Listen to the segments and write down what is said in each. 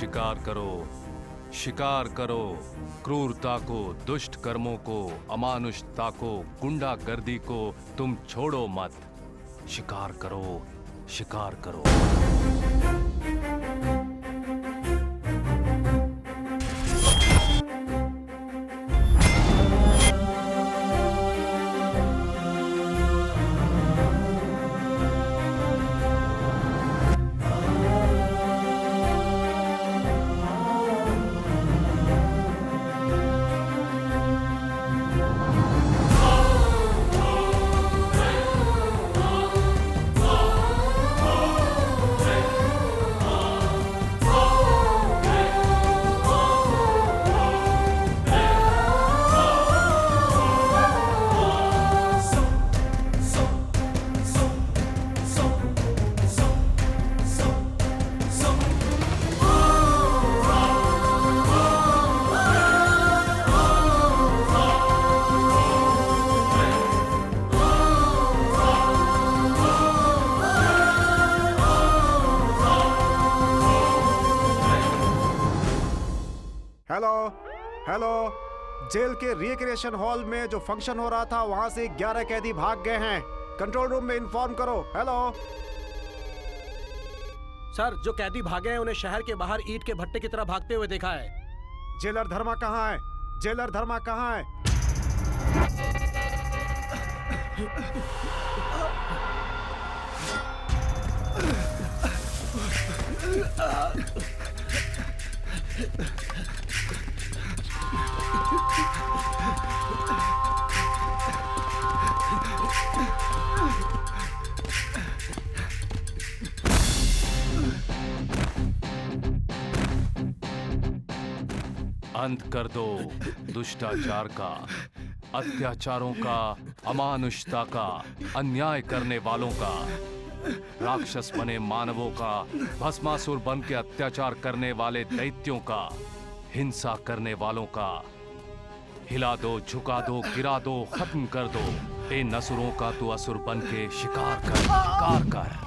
शिकार करो, शिकार करो। क्रूरता को, दुष्ट कर्मों को, अमानुषता को, गुंडागर्दी को तुम छोड़ो मत। शिकार करो, शिकार करो। हेलो हेलो, जेल के रिक्रिएशन हॉल में जो फंक्शन हो रहा था वहां से 11 कैदी भाग गए हैं। कंट्रोल रूम में इन्फॉर्म करो। हेलो सर, जो कैदी भागे हैं उन्हें शहर के बाहर ईंट के भट्टे की तरह भागते हुए देखा है। जेलर धर्मा कहाँ है? जेलर धर्मा कहाँ है? अंत कर दो दुष्टाचार का, अत्याचारों का, अमानुषता का, अन्याय करने वालों का, राक्षस बने मानवों का, भस्मासुर बन के अत्याचार करने वाले दैत्यों का, हिंसा करने वालों का। हिला दो, झुका दो, गिरा दो, खत्म कर दो। इन असुरों का तू असुर बन के शिकार कर, शिकार कर।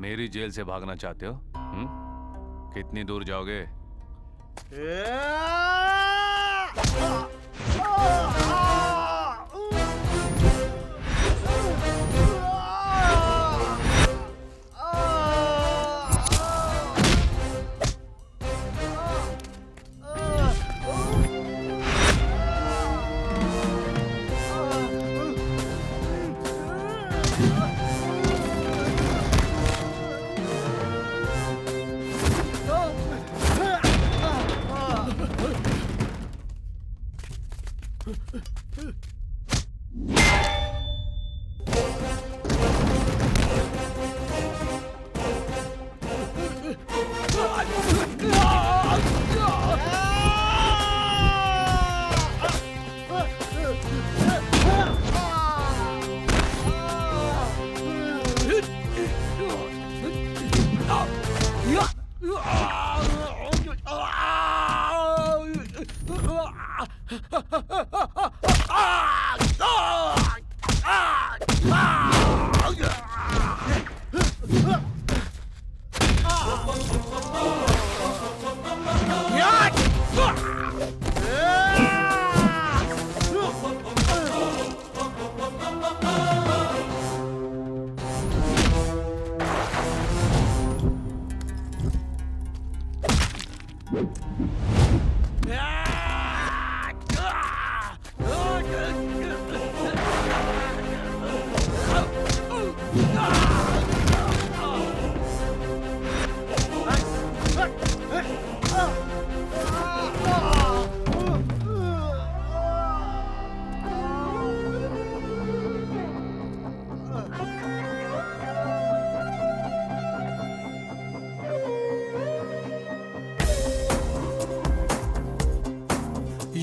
मेरी जेल से भागना चाहते हो? कितनी दूर जाओगे?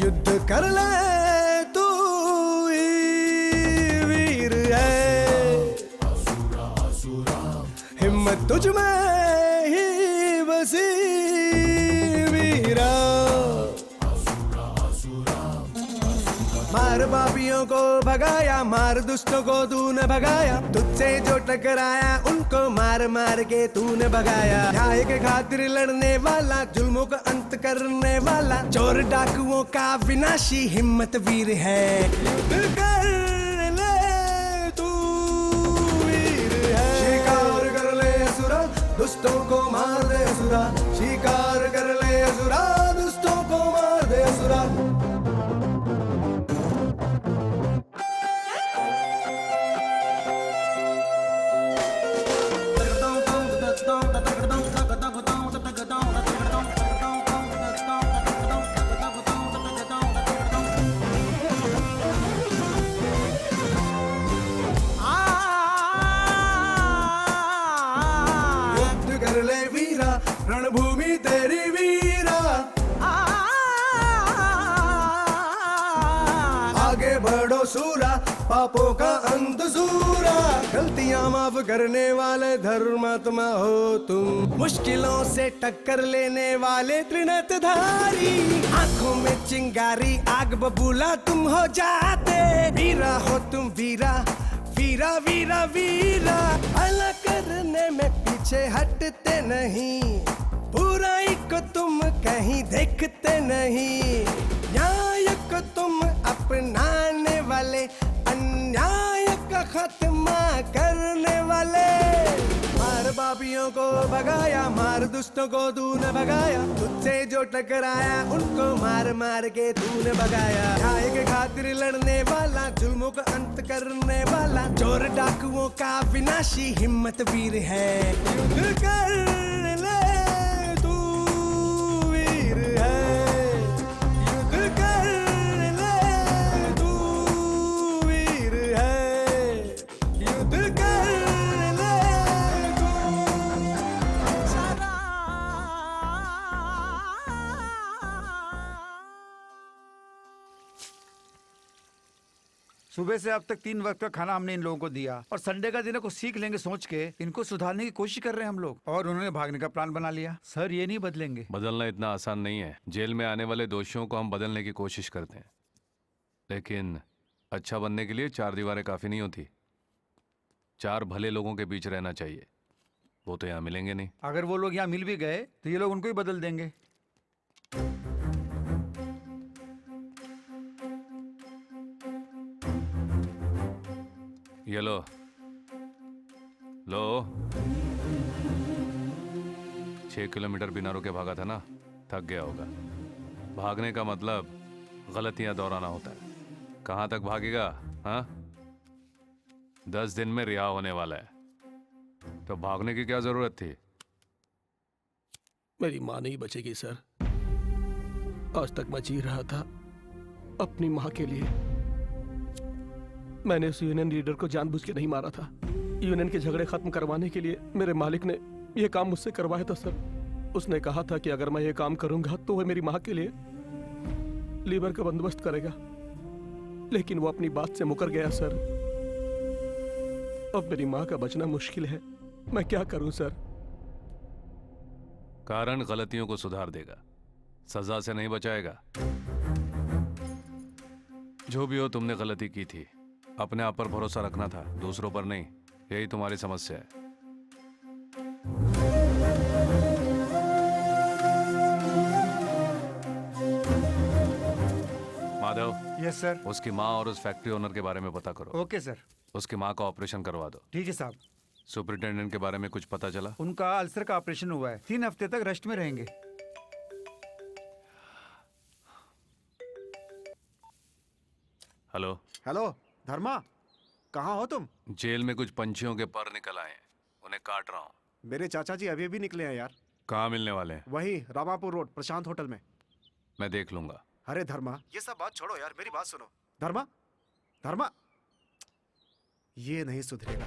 युद्ध कर ले तू ही वीर है, हिम्मत तुझ में ही बसी वीरा। मार पापियों को भगाया, मार दुष्टों को तूने भगाया, तुझसे जो टकराया उनको मार मार के तूने भगाया। न्याय के खातिर लड़ने वाला, जुल्मों का अंत करने वाला, चोर डाकुओं का विनाशी हिम्मत वीर है। युद्ध कर ले तू वीर है, शिकार कर ले असुरा, दुष्टों को मार दे असुरा, शिकार कर ले असुरा, दुष्टों को मार दे असुरा। कर ले वीरा, रणभूमि तेरी वीरा, आगे बढ़ो सूरा, पापों का अंत सूरा। गलतियां माफ करने वाले धर्मात्मा हो तुम, मुश्किलों से टक्कर लेने वाले त्रिनेत्रधारी, आंखों में चिंगारी आग बबूला तुम हो जाते। वीरा हो तुम वीरा, वीरा वीरा वीरा, भला करने में पीछे हटते नहीं, बुराई को तुम कहीं देखते नहीं, न्याय को तुम अपनाने वाले, अन्याय का खात्मा करने वाले। मार पापियों को भगाया, मार दुष्टों को तूने भगाया, तुझसे जो टकराया उनको मार मार के तूने भगाया। न्याय के खातिर लड़ने वाला, जुल्मों का अंत करने वाला, चोर डाकुओं का विनाशी हिम्मत वीर है। युद्ध कर ले तू वीर है, युद्ध कर ले तू वीर है, युद्ध कर ले तू सदा। सुबह से अब तक 3 वक्त का खाना हमने इन लोगों को दिया और संडे का दिन है, कुछ सीख लेंगे सोच के इनको सुधारने की कोशिश कर रहे हैं हम लोग, और उन्होंने भागने का प्लान बना लिया। सर ये नहीं बदलेंगे। बदलना इतना आसान नहीं है। जेल में आने वाले दोषियों को हम बदलने की कोशिश करते हैं, लेकिन अच्छा बनने के लिए 4 दीवारें काफी नहीं होती। 4 भले लोगों के बीच रहना चाहिए। वो तो यहाँ मिलेंगे नहीं। अगर वो लोग यहाँ मिल भी गए तो ये लोग उनको ही बदल देंगे। ये लो लो। 6 किलोमीटर बिना रुके भागा था ना, थक गया होगा। भागने का मतलब गलतियां दोहराना होता है। कहाँ तक भागेगा? हाँ, 10 दिन में रिहा होने वाला है, तो भागने की क्या जरूरत थी? मेरी माँ नहीं बचेगी सर। आज तक मैं जी रहा था अपनी माँ के लिए। मैंने उस यूनियन लीडर को जानबूझ के नहीं मारा था। यूनियन के झगड़े खत्म करवाने के लिए मेरे मालिक ने यह काम मुझसे करवाया था सर। उसने कहा था कि अगर मैं ये काम करूंगा तो वह मेरी माँ के लिए लीवर का बंदोबस्त करेगा, लेकिन वो अपनी बात से मुकर गया सर। अब मेरी माँ का बचना मुश्किल है। मैं क्या करूं सर? कारण गलतियों को सुधार देगा, सजा से नहीं बचाएगा। जो भी हो, तुमने गलती की थी। अपने आप पर भरोसा रखना था, दूसरों पर नहीं। यही तुम्हारी समस्या है। माधव। Yes sir. उसकी माँ और उस फैक्ट्री ओनर के बारे में पता करो। Okay sir. उसकी माँ का ऑपरेशन करवा दो। ठीक है साहब। सुपरिटेंडेंट के बारे में कुछ पता चला? उनका अल्सर का ऑपरेशन हुआ है, 3 हफ्ते तक रेस्ट में रहेंगे। हेलो। हेलो धर्मा, कहाँ हो तुम? जेल में कुछ पंछियों के पर निकल आए हैं, उन्हें काट रहा हूँ। मेरे चाचा जी अभी भी निकले हैं यार। कहाँ मिलने वाले हैं? वही रामापुर रोड प्रशांत होटल में। मैं देख लूंगा। अरे धर्मा, ये सब बात छोड़ो यार, मेरी बात सुनो। धर्मा, धर्मा, ये नहीं सुधरेगा।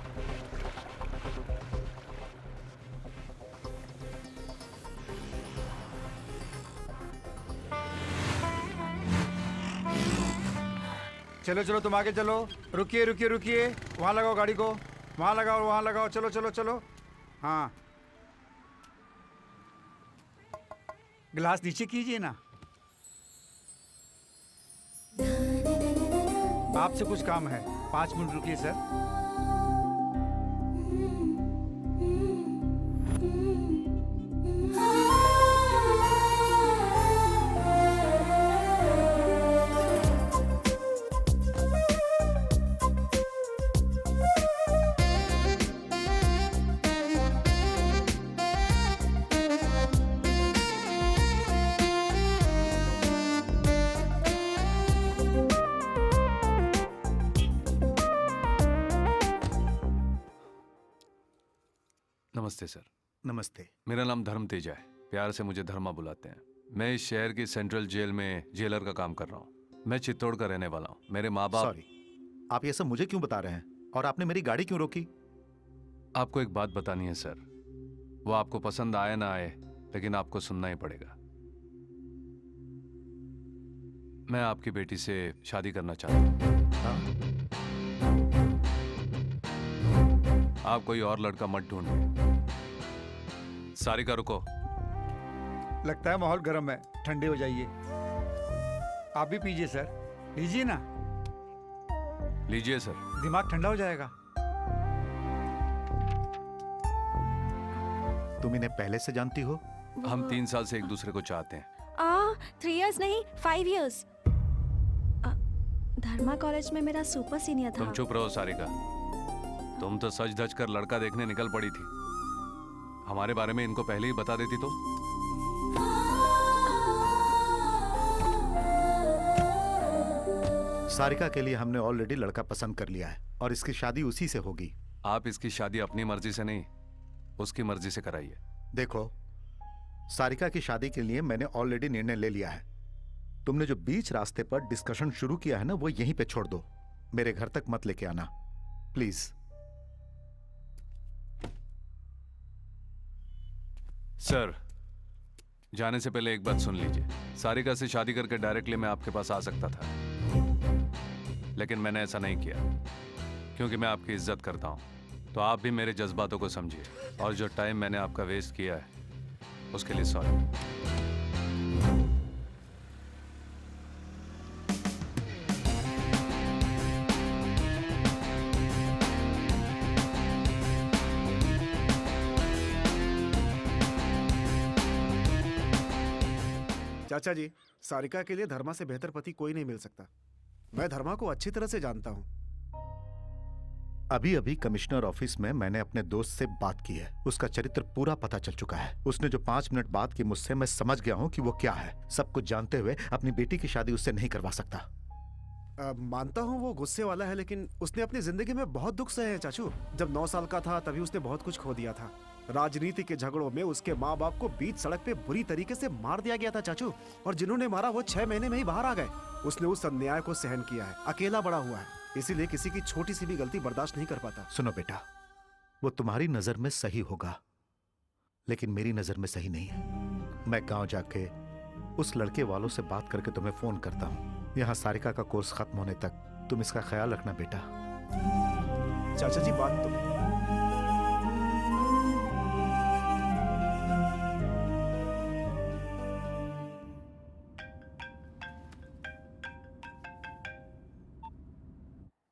चलो चलो तुम आगे चलो। रुकिए रुकिए रुकिए, वहाँ लगाओ गाड़ी को, वहाँ लगाओ वहाँ लगाओ, चलो चलो चलो। हाँ, गिलास नीचे कीजिए ना। आपसे कुछ काम है, 5 मिनट रुकिए सर। नमस्ते सर। नमस्ते। मेरा नाम धर्म तेजा है, प्यार से मुझे धर्मा बुलाते हैं। मैं इस शहर की सेंट्रल जेल में जेलर का काम कर रहा हूँ। मैं चित्तौड़ का रहने वाला हूँ। मेरे माँ बाप। सॉरी, आप ये सब मुझे क्यों बता रहे हैं? और आपने मेरी गाड़ी क्यों रोकी? आपको एक बात बतानी है सर, वो आपको पसंद आए ना आए, लेकिन आपको सुनना ही पड़ेगा। मैं आपकी बेटी से शादी करना चाहता हूँ। हाँ? आप कोई और लड़का मत ढूंढिए। सारिका रुको। लगता है माहौल गर्म है, ठंडे हो जाइए। आप भी पीजिए सर, लीजिए ना, लीजिए सर। दिमाग ठंडा हो जाएगा। तुम इन्हें पहले से जानती हो? हम 3 साल से एक दूसरे को चाहते हैं। 3 इयर्स नहीं, 5 इयर्स। धर्मा कॉलेज में मेरा सुपर सीनियर था। तुम चुप रहो सारिका। तुम तो सच धज कर लड़का देखने निकल पड़ी थी। हमारे बारे में इनको पहले ही बता देती तो। सारिका के लिए हमने ऑलरेडी लड़का पसंद कर लिया है और इसकी शादी उसी से होगी। आप इसकी शादी अपनी मर्जी से नहीं, उसकी मर्जी से कराइए। देखो, सारिका की शादी के लिए मैंने ऑलरेडी निर्णय ले लिया है। तुमने जो बीच रास्ते पर डिस्कशन शुरू किया है ना, वो यहीं पे छोड़ दो। मेरे घर तक मत लेके आना प्लीज। सर, जाने से पहले एक बात सुन लीजिए। सारिका से शादी करके डायरेक्टली मैं आपके पास आ सकता था, लेकिन मैंने ऐसा नहीं किया क्योंकि मैं आपकी इज्जत करता हूं। तो आप भी मेरे जज्बातों को समझिए, और जो टाइम मैंने आपका वेस्ट किया है उसके लिए सॉरी। चाचा जी, सारिका के लिए धर्मा से बेहतर पति कोई नहीं मिल सकता। मैं धर्मा को अच्छी तरह से जानता हूँ। अभी अभी कमिश्नर ऑफिस में मैंने अपने दोस्त से बात की है। उसका चरित्र पूरा पता चल चुका है। उसने जो 5 मिनट बात की मुझसे, मैं समझ गया हूँ कि वो क्या है। सब कुछ जानते हुए अपनी बेटी की शादी उससे नहीं करवा सकता। मानता हूँ वो गुस्से वाला है, लेकिन उसने अपनी जिंदगी में बहुत दुख सहे हैं चाचू। जब 9 साल का था तभी उसने बहुत कुछ खो दिया था। राजनीति के झगड़ों में उसके माँ बाप को बीच सड़क पे बुरी तरीके से मार दिया गया था चाचू, और जिन्होंने मारा वो 6 महीने में ही बाहर आ गए। उसने उस अन्याय को सहन किया है, अकेला बड़ा हुआ है, इसीलिए किसी की छोटी सी भी गलती बर्दाश्त नहीं कर पाता। सुनो बेटा, वो तुम्हारी नजर में सही होगा, लेकिन मेरी नजर में सही नहीं है। मैं गांव जाके उस लड़के वालों से बात करके तुम्हें फोन करता हूँ। यहाँ सारिका का कोर्स खत्म होने तक तुम इसका ख्याल रखना बेटा। चाचा जी, बात तो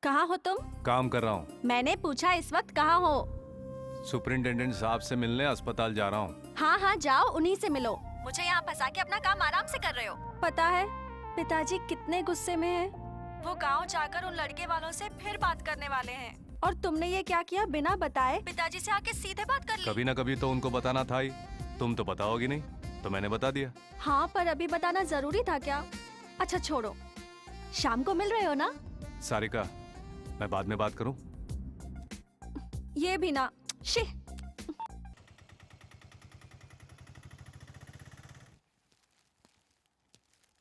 कहाँ हो तुम? काम कर रहा हूँ। मैंने पूछा इस वक्त कहाँ हो? सुपरिंटेंडेंट साहब से मिलने अस्पताल जा रहा हूँ। हाँ हाँ जाओ, उन्हीं से मिलो। मुझे यहाँ फंसा के अपना काम आराम से कर रहे हो। पता है पिताजी कितने गुस्से में हैं। वो गांव जाकर उन लड़के वालों से फिर बात करने वाले हैं। और तुमने ये क्या किया, बिना बताए पिताजी से आके सीधे बात कर ली। कभी ना कभी तो उनको बताना था ही। तुम तो बताओगी नहीं, तो मैंने बता दिया। हाँ, पर अभी बताना जरूरी था क्या? अच्छा छोड़ो, शाम को मिल रहे हो ना? सारिका, मैं बाद में बात करूं? ये भी ना। शी।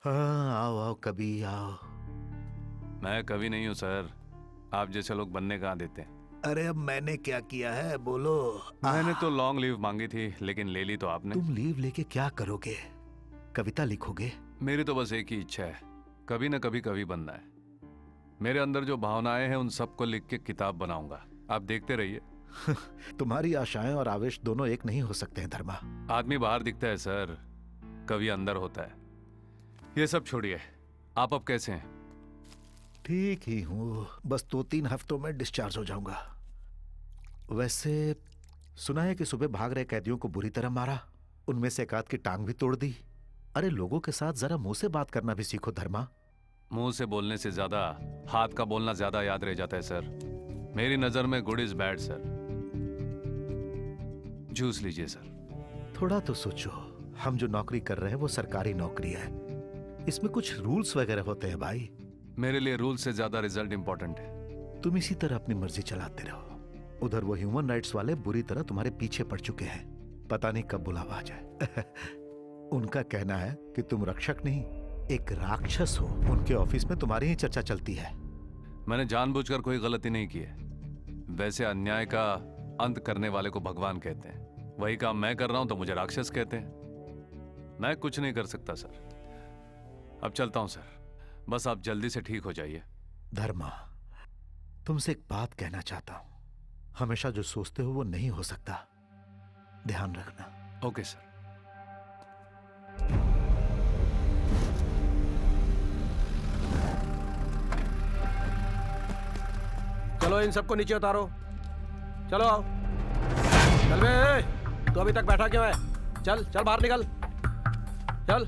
हाँ, आओ आओ, कभी आओ। मैं कभी नहीं हूं सर, आप जैसे लोग बनने कहाँ देते हैं। अरे अब मैंने क्या किया है, बोलो। मैंने तो लॉन्ग लीव मांगी थी, लेकिन ले ली तो आपने। तुम लीव लेके क्या करोगे? कविता लिखोगे? मेरी तो बस एक ही इच्छा है, कभी ना कभी कवि बनना है। मेरे अंदर जो भावनाएं हैं उन सबको लिख के किताब बनाऊंगा। आप देखते रहिए। तुम्हारी आशाएं और आवेश दोनों एक नहीं हो सकते हैं धर्मा। आदमी बाहर दिखता है सर, कभी अंदर होता है। ये सब छोड़िए, आप अब कैसे हैं? ठीक ही हूँ, बस 2-3 हफ्तों में डिस्चार्ज हो जाऊंगा। वैसे सुना है कि सुबह भाग रहे कैदियों को बुरी तरह मारा, उनमें से एक आध की टांग भी तोड़ दी। अरे लोगों के साथ जरा मुंह से बात करना भी सीखो धर्मा। मुंह से बोलने से ज्यादा हाथ का बोलना ज्यादा याद रह जाता है सर। मेरी नजर में good is bad sir. Juice लीजिए सर। थोड़ा तो सोचो, हम जो नौकरी कर रहे हैं वो सरकारी नौकरी है, इसमें कुछ रूल्स वगैरह होते हैं भाई। मेरे लिए रूल से ज्यादा रिजल्ट इंपॉर्टेंट है। तुम इसी तरह अपनी मर्जी चलाते रहो। उधर वो ह्यूमन राइट्स वाले बुरी तरह तुम्हारे पीछे पड़ चुके हैं, पता नहीं कब बुलावा आ जाए। उनका कहना है कि तुम रक्षक नहीं, एक राक्षस हो। उनके ऑफिस में तुम्हारी ही चर्चा चलती है। मैंने जानबूझकर कोई गलती नहीं की है। वैसे अन्याय का अंत करने वाले को भगवान कहते हैं, वही काम मैं कर रहा हूं तो मुझे राक्षस कहते हैं। मैं कुछ नहीं कर सकता सर। अब चलता हूं सर, बस आप जल्दी से ठीक हो जाइए। धर्मा, तुमसे एक बात कहना चाहता हूं। हमेशा जो सोचते हो वो नहीं हो सकता, ध्यान रखना। Okay sir. चलो इन सबको नीचे उतारो। चलो आओ। चल बे, तू अभी तक बैठा क्यों है? चल चल बाहर निकल, चल।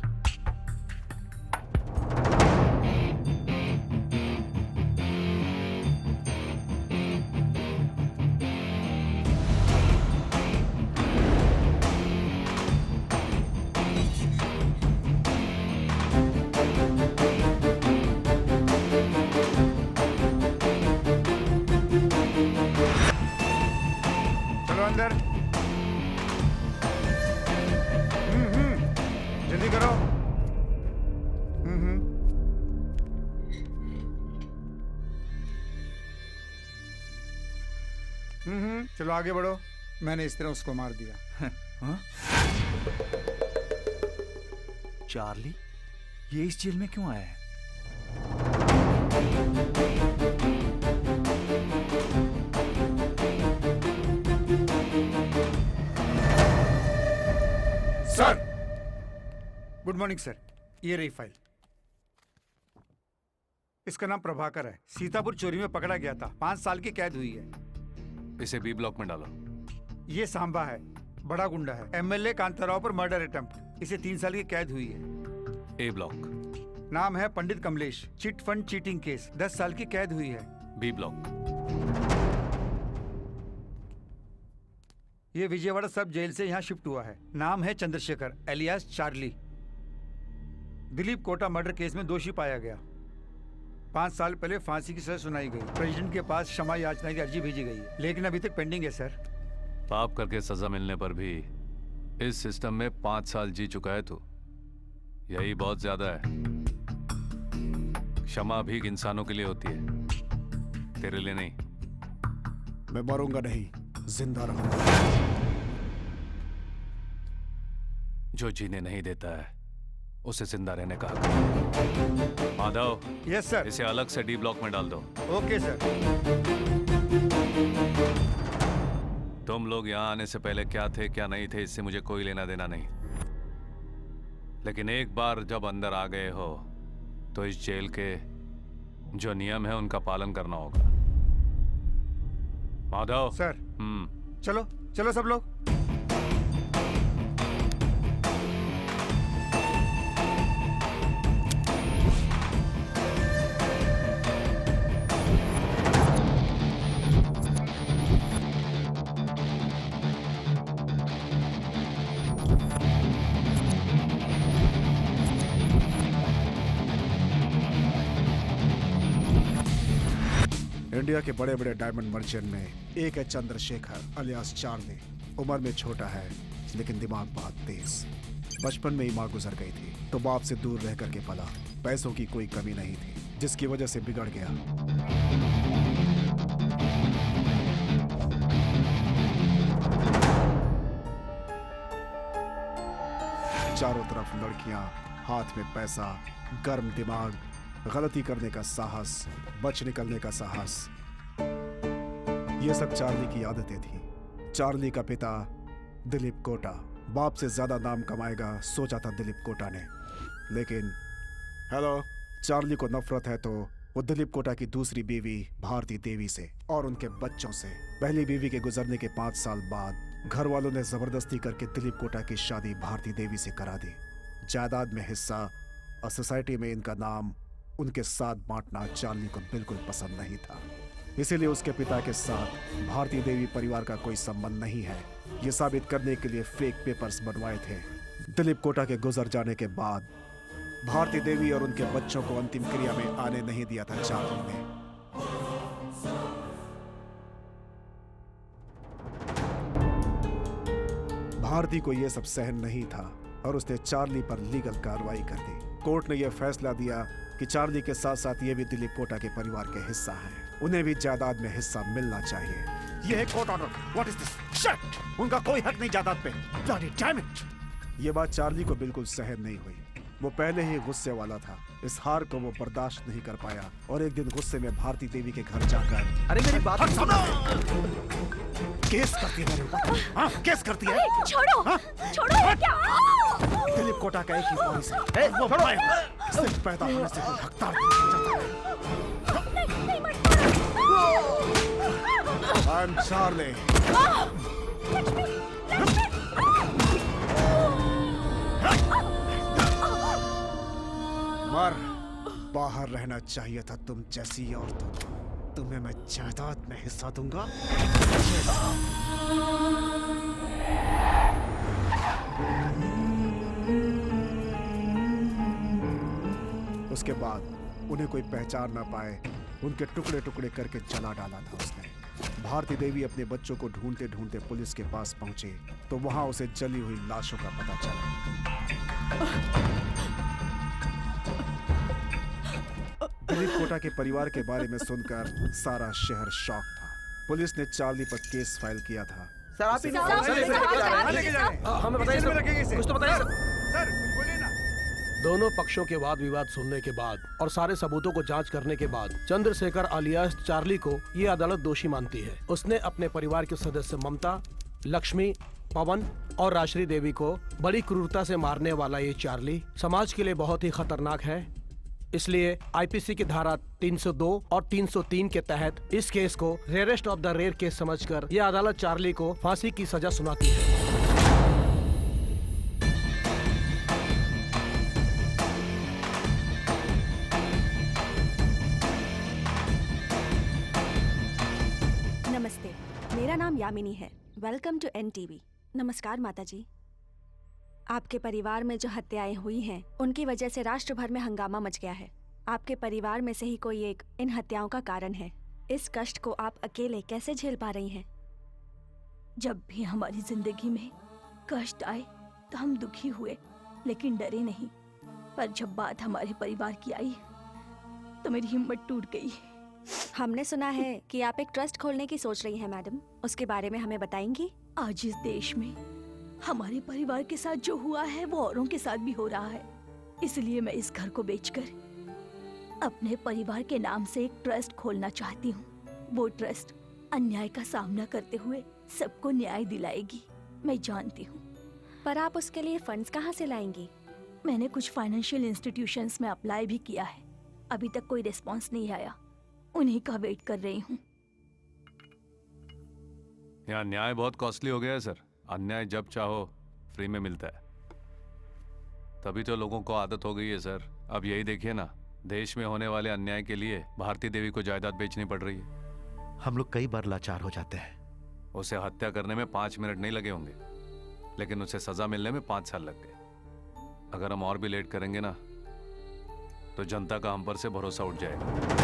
चलो अंदर। जल्दी करो। चलो आगे बढ़ो। मैंने इस तरह उसको मार दिया। हाँ? चार्ली, ये इस जेल में क्यों आया है? Sir, good morning sir. ये रही फाइल। इसका नाम प्रभाकर है, सीतापुर चोरी में पकड़ा गया था, 5 साल की कैद हुई है। इसे बी ब्लॉक में डालो। ये सांबा है, बड़ा गुंडा है, एमएलए कांताराव पर मर्डर अटेम्प्ट, इसे 3 साल की कैद हुई है। A block. नाम है Pandit Kamlesh, chit fund cheating case, 10 साल की कैद हुई है। B block. ये विजयवाड़ा सब जेल से यहाँ शिफ्ट हुआ है। नाम है Chandrashekhar alias Charlie. Dilip Kota murder case में दोषी पाया गया। 5 साल पहले फांसी की सजा सुनाई गई। प्रेसिडेंट के पास क्षमा याचना की अर्जी भेजी गई है, लेकिन अभी तक पेंडिंग है सर। पाप करके सजा मिलने पर भी इस सिस्टम में 5 साल जी चुका है तू, यही बहुत ज्यादा है। क्षमा भी इंसानों के लिए होती है, तेरे लिए नहीं। मैं मरूंगा नहीं, जिंदा रहूंगा। जो जीने नहीं देता है उसे जिंदा रहने का हक है। Madhav, yes sir. इसे अलग से डी ब्लॉक में डाल दो। Okay sir. तुम लोग यहाँ आने से पहले क्या थे क्या नहीं थे इससे मुझे कोई लेना देना नहीं, लेकिन एक बार जब अंदर आ गए हो तो इस जेल के जो नियम है उनका पालन करना होगा। माधव सर। चलो चलो सब लोग। इंडिया के बड़े बड़े डायमंड मर्चेंट में एक है चंद्रशेखर अलियास चार्ली। उम्र में छोटा है लेकिन दिमाग बहुत तेज। बचपन में ही माँ गुजर गई थी तो बाप से दूर रह करके पला। पैसों की कोई कमी नहीं थी, जिसकी वजह से बिगड़ गया। चारों तरफ लड़कियां, हाथ में पैसा, गर्म दिमाग, गलती करने का साहस, बच निकलने का साहस, ये सब चार्ली की आदतें थी। चार्ली का पिता दिलीप कोटा बाप से ज्यादा नाम कमाएगा सोचा था दिलीप कोटा ने, लेकिन हेलो, चार्ली को नफरत है तो वो दिलीप कोटा की दूसरी बीवी भारती देवी से और उनके बच्चों से। पहली बीवी के गुजरने के 5 साल बाद घर वालों ने जबरदस्ती करके दिलीप कोटा की शादी भारती देवी से करा दी। जायदाद में हिस्सा और सोसाइटी में इनका नाम उनके साथ बांटना चार्ली को बिल्कुल पसंद नहीं था। इसीलिए उसके पिता के साथ भारती देवी परिवार का कोई संबंध नहीं है, ये साबित करने के लिए फेक पेपर्स बनवाए थे। दिलीप कोटा के गुजर जाने के बाद भारती देवी और उनके बच्चों को अंतिम क्रिया में आने नहीं दिया था चार्ली ने। भारती को यह सब सहन नहीं था और उसने चार्ली पर लीगल कार्रवाई कर दी। कोर्ट ने यह फैसला दिया कि चार्ली के साथ साथ ये भी दिलीप कोटा के परिवार के हिस्सा हैं। उन्हें भी जायदाद में हिस्सा मिलना चाहिए। ये है court order. What is this? Shut! उनका कोई हक नहीं जायदाद पे। Bloody damn it! ये बात चार्ली को बिल्कुल सहन नहीं हुई। वो पहले ही गुस्से वाला था। इस हार को वो बर्दाश्त नहीं कर पाया और एक दिन गुस्से में भारती देवी के घर जाकर अरे मेरी बात सुनो! केस करती है मेरे ऊपर। हाँ, केस करती है। छोड़ो, हाँ? छोड़ो, ये क्या? दिलीप कोटा का एक ही वारिस है। वो मैं सिर्फ पैदा होने से कोई हकदार आई एम चार्ली। मर, बाहर रहना चाहिए था तुम जैसी औरतों को। तुम्हें मैं जायदाद में हिस्सा दूंगा। उसके बाद उन्हें कोई पहचान ना पाए उनके टुकड़े टुकड़े करके जला डाला था उसने। भारती देवी अपने बच्चों को ढूंढते ढूंढते पुलिस के पास पहुंचे तो वहां उसे जली हुई लाशों का पता चला। दिलीप कोटा के परिवार के बारे में सुनकर सारा शहर शॉक था। पुलिस ने चार्ली पर केस फाइल किया था। सर आप ही हमें बताइए सर, कुछ तो बताइए सर। बोलिए ना। दोनों पक्षों के वाद विवाद सुनने के बाद और सारे सबूतों को जांच करने के बाद चंद्रशेखर अलियास चार्ली को ये अदालत दोषी मानती है। उसने अपने परिवार के सदस्य ममता, लक्ष्मी, पवन और राश्री देवी को बड़ी क्रूरता से मारने वाला ये चार्ली समाज के लिए बहुत ही खतरनाक है। इसलिए आईपीसी की धारा 302 और 303 के तहत इस केस को rarest of the rare case समझकर यह अदालत चार्ली को फांसी की सजा सुनाती है। नमस्ते, मेरा नाम यामिनी है। Welcome to NTV. नमस्कार माता जी। आपके परिवार में जो हत्याएं हुई हैं, उनकी वजह से राष्ट्र भर में हंगामा मच गया है। आपके परिवार में से ही कोई एक इन हत्याओं का कारण है। इस कष्ट को आप अकेले कैसे झेल पा रही हैं? जब भी हमारी जिंदगी में कष्ट आए तो हम दुखी हुए, लेकिन डरे नहीं। पर जब बात हमारे परिवार की आई तो मेरी हिम्मत टूट गई। हमने सुना है कि आप एक ट्रस्ट खोलने की सोच रही हैं मैडम, उसके बारे में हमें बताएंगी? आज इस देश में हमारे परिवार के साथ जो हुआ है वो औरों के साथ भी हो रहा है। इसलिए मैं इस घर को बेचकर अपने परिवार के नाम से एक ट्रस्ट खोलना चाहती हूँ। वो ट्रस्ट अन्याय का सामना करते हुए सबको न्याय दिलाएगी, मैं जानती हूँ। पर आप उसके लिए फंड्स कहाँ से लाएंगी? मैंने कुछ फाइनेंशियल इंस्टीट्यूशंस में अप्लाई भी किया है, अभी तक कोई रिस्पॉन्स नहीं आया। उन्हीं का वेट कर रही हूँ। यहाँ न्याय बहुत कॉस्टली हो गया है सर। अन्याय जब चाहो फ्री में मिलता है, तभी तो लोगों को आदत हो गई है सर। अब यही देखिए ना, देश में होने वाले अन्याय के लिए भारती देवी को जायदाद बेचनी पड़ रही है। हम लोग कई बार लाचार हो जाते हैं। उसे हत्या करने में 5 मिनट नहीं लगे होंगे, लेकिन उसे सजा मिलने में 5 साल लग गए। अगर हम और भी लेट करेंगे ना तो जनता का हम पर से भरोसा उठ जाएगा।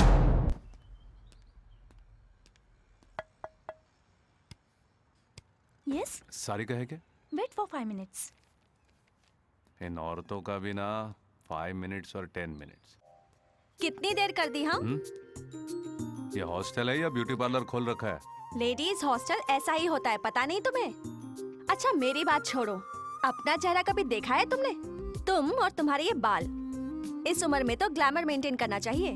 Yes? सारी कहे क्या? Wait for 5 minutes. इन औरतों का भी ना 5 मिनट्स और 10 मिनट्स। कितनी देर कर दी हम? ये हॉस्टल है या ब्यूटी पार्लर खोल रखा है? लेडीज हॉस्टल ऐसा ही होता है, पता नहीं तुम्हें? अच्छा मेरी बात छोड़ो, अपना चेहरा कभी देखा है तुमने? तुम और तुम्हारे ये बाल, इस उम्र में तो ग्लैमर मेंटेन करना चाहिए।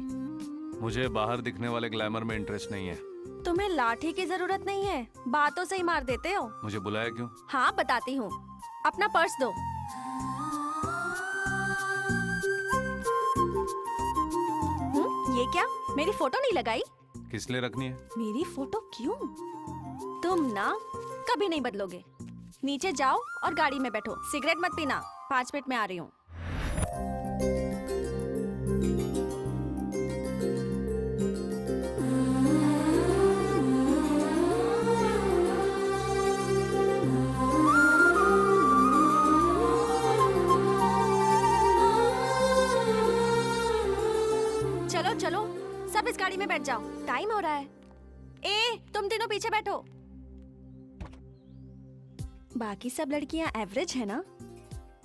मुझे बाहर दिखने वाले ग्लैमर में इंटरेस्ट नहीं है। तुम्हें लाठी की जरूरत नहीं है, बातों से ही मार देते हो। मुझे बुलाया क्यों? हाँ बताती हूँ, अपना पर्स दो। ये क्या, मेरी फोटो नहीं लगाई? किस लिए रखनी है? मेरी फोटो क्यों? तुम ना कभी नहीं बदलोगे। नीचे जाओ और गाड़ी में बैठो। सिगरेट मत पीना, 5 मिनट में आ रही हूँ। चलो चलो, सब इस गाड़ी में बैठ जाओ, टाइम हो रहा है। ए, तुम तीनों पीछे बैठो। बाकी सब लड़कियां एवरेज है ना?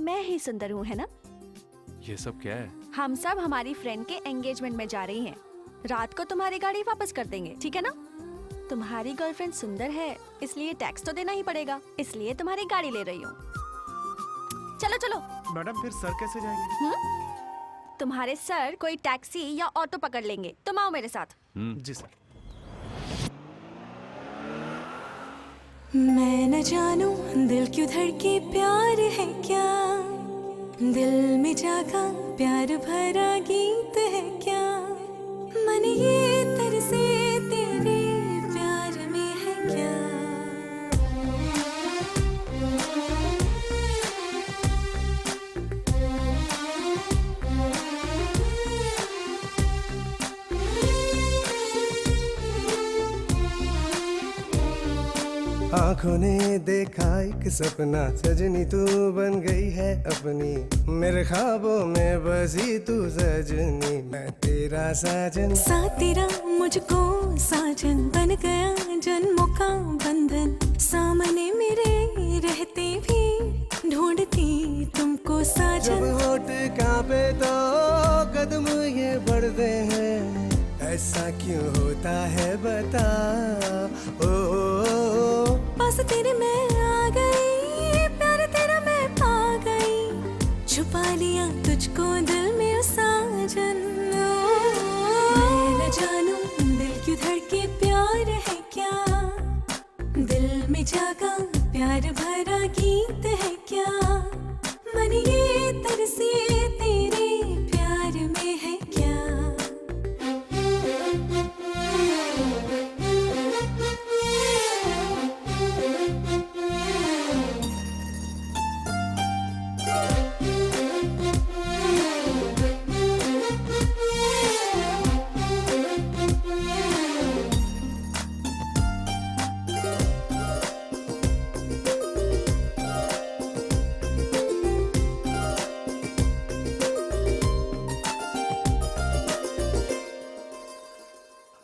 मैं ही सुंदर हूँ, है ना? ये सब क्या है? हम सब हमारी फ्रेंड के एंगेजमेंट में जा रही हैं। रात को तुम्हारी गाड़ी वापस कर देंगे, ठीक है ना? तुम्हारी गर्लफ्रेंड सुंदर है, इसलिए टैक्स तो देना ही पड़ेगा, इसलिए तुम्हारी गाड़ी ले रही हूँ। चलो चलो। मैडम फिर सर कैसे जाएंगे? तुम्हारे सर कोई टैक्सी या ऑटो पकड़ लेंगे, तुम आओ मेरे साथ। जी सर। मैं न जानूं दिल क्यों धड़के, प्यार है क्या? दिल में जागा प्यार भरा गीत है क्या? मन ये तरसे तेरे प्यार में है क्या? आंखों ने देखा एक सपना, सजनी तू बन गई है अपनी, मेरे ख्वाबों में बसी तू सजनी, मैं तेरा साजन। साथ तेरा मुझको साजन बन गया, जन्मों का बंधन। सामने मेरे रहते भी ढूंढती तुमको साजन। जब होठ कांपे तो कदम ये बढ़ते हैं, ऐसा क्यों होता है बता। ओ पास तेरे मैं आ गई, प्यार तेरा मैं पा गई, छुपा लिया तुझको दिल में साजन। मैं न जानूं दिल क्यों धड़के, प्यार है क्या? दिल में जागा प्यार भरा गीत है क्या? मन ये तरसे तेरे प्यार में है क्या?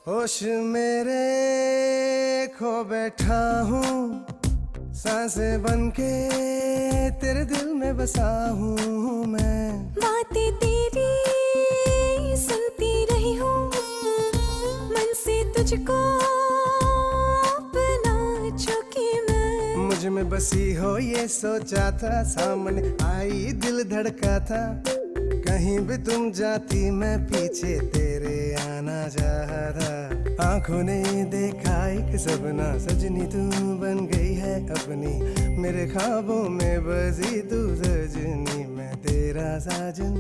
होश मेरे खो बैठा हूँ, सांसें बनके तेरे दिल में बसा हूँ मैं। बातें तेरी सुनती रही हूँ, मन से तुझको अपना चुकी मैं। मुझ में बसी हो ये सोचा था, सामने आई दिल धड़का था, कहीं भी तुम जाती मैं पीछे तेरे आना चाहता। आंखों ने देखा एक सपना, सजनी तू बन गई है अपनी, मेरे ख्वाबों में बसी तू सजनी, मैं तेरा साजन।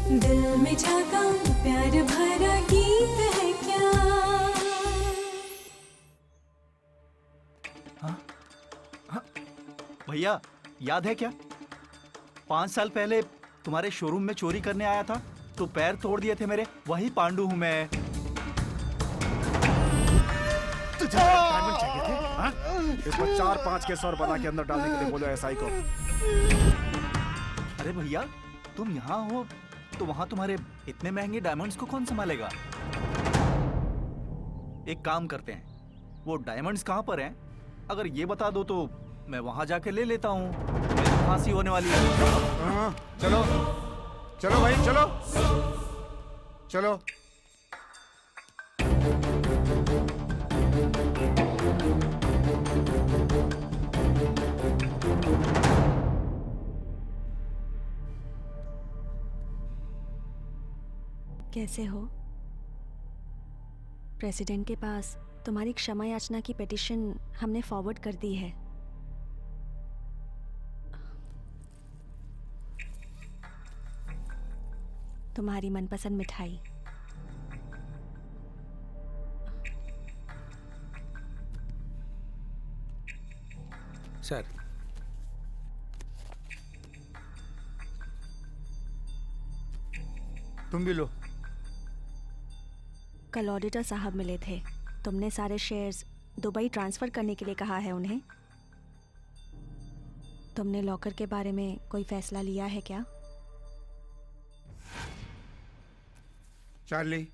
दिल में जागा प्यार भरा गीत है क्या? भैया याद है क्या, 5 साल पहले तुम्हारे शोरूम में चोरी करने आया था तो पैर तोड़ दिए थे मेरे, वही पांडु हूँ मैं। तुझे डायमंड चाहिए थे? हाँ? इसको 4-5 केस और बना के अंदर डालने के लिए बोलो एसआई को। अरे भैया तुम यहाँ हो तो वहाँ तुम्हारे इतने महंगे डायमंड्स को कौन संभालेगा? एक काम करते हैं, वो डायमंड्स कहाँ पर हैं? अगर ये बता दो तो मैं वहां जाके ले लेता हूँ। मेरी फांसी होने वाली है। हाँ, चलो चलो भाई चलो चलो। कैसे हो? प्रेसिडेंट के पास तुम्हारी क्षमा याचना की पिटीशन हमने फॉरवर्ड कर दी है। तुम्हारी मनपसंद मिठाई। सर, तुम भी लो। कल ऑडिटर साहब मिले थे। तुमने सारे शेयर्स दुबई ट्रांसफर करने के लिए कहा है उन्हें। तुमने लॉकर के बारे में कोई फैसला लिया है क्या? चार्ली,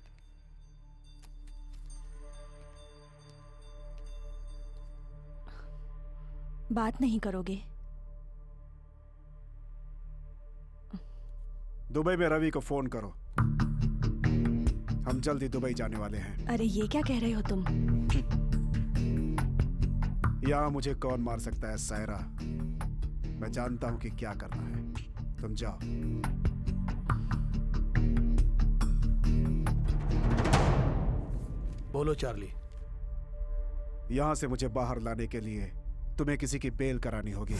बात नहीं करोगे? दुबई में रवि को फोन करो, हम जल्द ही दुबई जाने वाले हैं। अरे ये क्या कह रहे हो तुम? यहाँ मुझे कौन मार सकता है सायरा, मैं जानता हूँ कि क्या करना है। तुम जाओ। बोलो चार्ली। यहाँ से मुझे बाहर लाने के लिए तुम्हें किसी की बेल करानी होगी।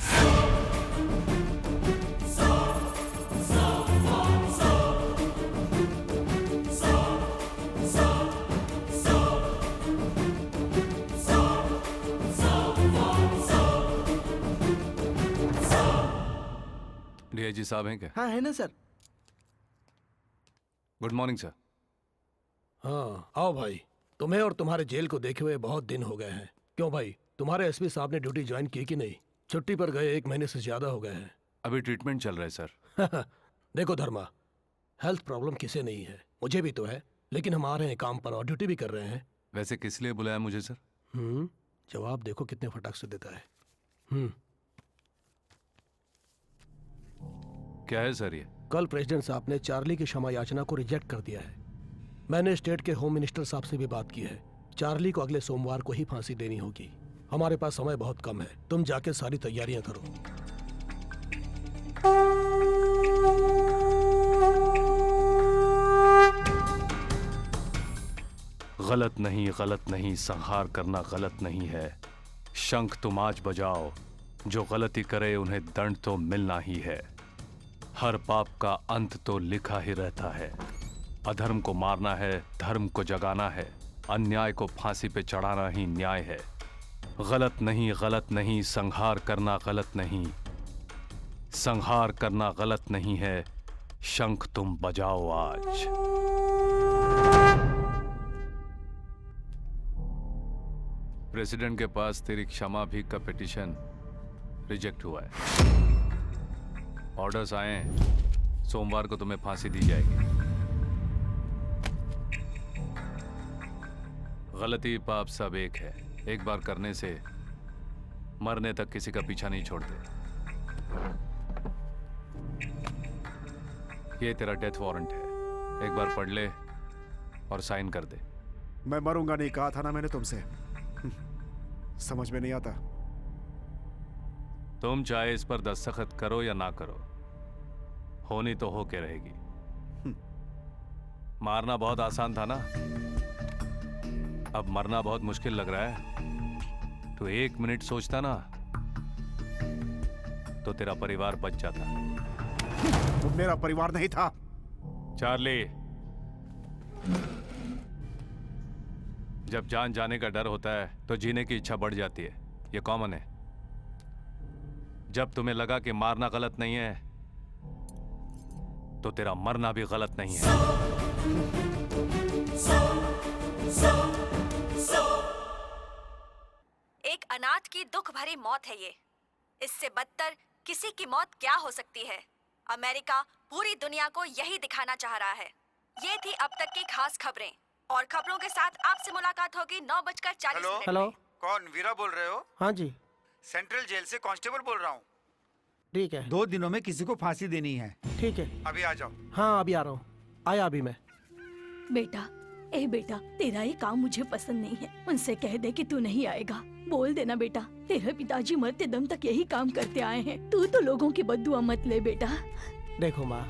डीआईजी साहब हैं क्या? हाँ है ना सर। Good morning sir. हाँ आओ भाई, तुम्हें और तुम्हारे जेल को देखे हुए बहुत दिन हो गए हैं। क्यों भाई, तुम्हारे एसपी साहब ने ड्यूटी ज्वाइन की कि नहीं? छुट्टी पर गए 1 महीने से ज्यादा हो गए हैं। अभी ट्रीटमेंट चल रहा है सर। देखो धर्मा, हेल्थ प्रॉब्लम किसे नहीं है, मुझे भी तो है, लेकिन हम आ रहे हैं काम पर और ड्यूटी भी कर रहे हैं। वैसे किस लिए बुलाया मुझे सर? जवाब देखो कितने फटाक से देता है। क्या है सर ये? कल प्रेसिडेंट साहब ने चार्ली की क्षमा याचना को रिजेक्ट कर दिया है। मैंने स्टेट के होम मिनिस्टर साहब से भी बात की है। चार्ली को अगले सोमवार को ही फांसी देनी होगी। हमारे पास समय बहुत कम है, तुम जाके सारी तैयारियां करो। गलत नहीं, संहार करना गलत नहीं है। शंख तुम आज बजाओ, जो गलती करे उन्हें दंड तो मिलना ही है। हर पाप का अंत तो लिखा ही रहता है। अधर्म को मारना है, धर्म को जगाना है, अन्याय को फांसी पे चढ़ाना ही न्याय है। गलत नहीं, संहार करना गलत नहीं, संहार करना गलत नहीं है। शंख तुम बजाओ आज। प्रेसिडेंट के पास तेरी क्षमा भी का पिटीशन रिजेक्ट हुआ है। ऑर्डर्स आए हैं, सोमवार को तुम्हें फांसी दी जाएगी। गलती पाप सब एक है, एक बार करने से मरने तक किसी का पीछा नहीं छोड़ते। ये तेरा डेथ वारंट है, एक बार पढ़ ले और साइन कर दे। मैं मरूंगा नहीं कहा था ना मैंने तुमसे, समझ में नहीं आता। तुम चाहे इस पर दस्तखत करो या ना करो, होनी तो हो के रहेगी। मारना बहुत आसान था ना, अब मरना बहुत मुश्किल लग रहा है। तो 1 मिनट सोचता ना तो तेरा परिवार बच जाता। तुम मेरा परिवार नहीं था चार्ली। जब जान जाने का डर होता है तो जीने की इच्छा बढ़ जाती है, ये कॉमन है। जब तुम्हें लगा कि मारना गलत नहीं है तो तेरा मरना भी गलत नहीं है। एक अनाथ की दुख भरी मौत है ये। इससे बदतर किसी की मौत क्या हो सकती है? अमेरिका पूरी दुनिया को यही दिखाना चाह रहा है। ये थी अब तक की खास खबरें। और खबरों के साथ आपसे मुलाकात होगी 9:40 मिनट। हेलो। कौन? वीरा बोल रहे हो? हाँ जी। सेंट्रल जेल से कांस्टेबल बोल रहा हूँ। ठीक है। 2 दिनों में किसी को फांसी देनी है। ठीक है। अभी आ जाओ। हाँ अभी आ रहा हूँ। आया अभी मैं। बेटा, ए बेटा, तेरा ये काम मुझे पसंद नहीं है। उनसे कह दे कि तू नहीं आएगा। बोल देना बेटा, तेरे पिताजी मरते दम तक यही काम करते आए हैं। तू तो लोगों की बद्दुआ मत ले बेटा। देखो माँ,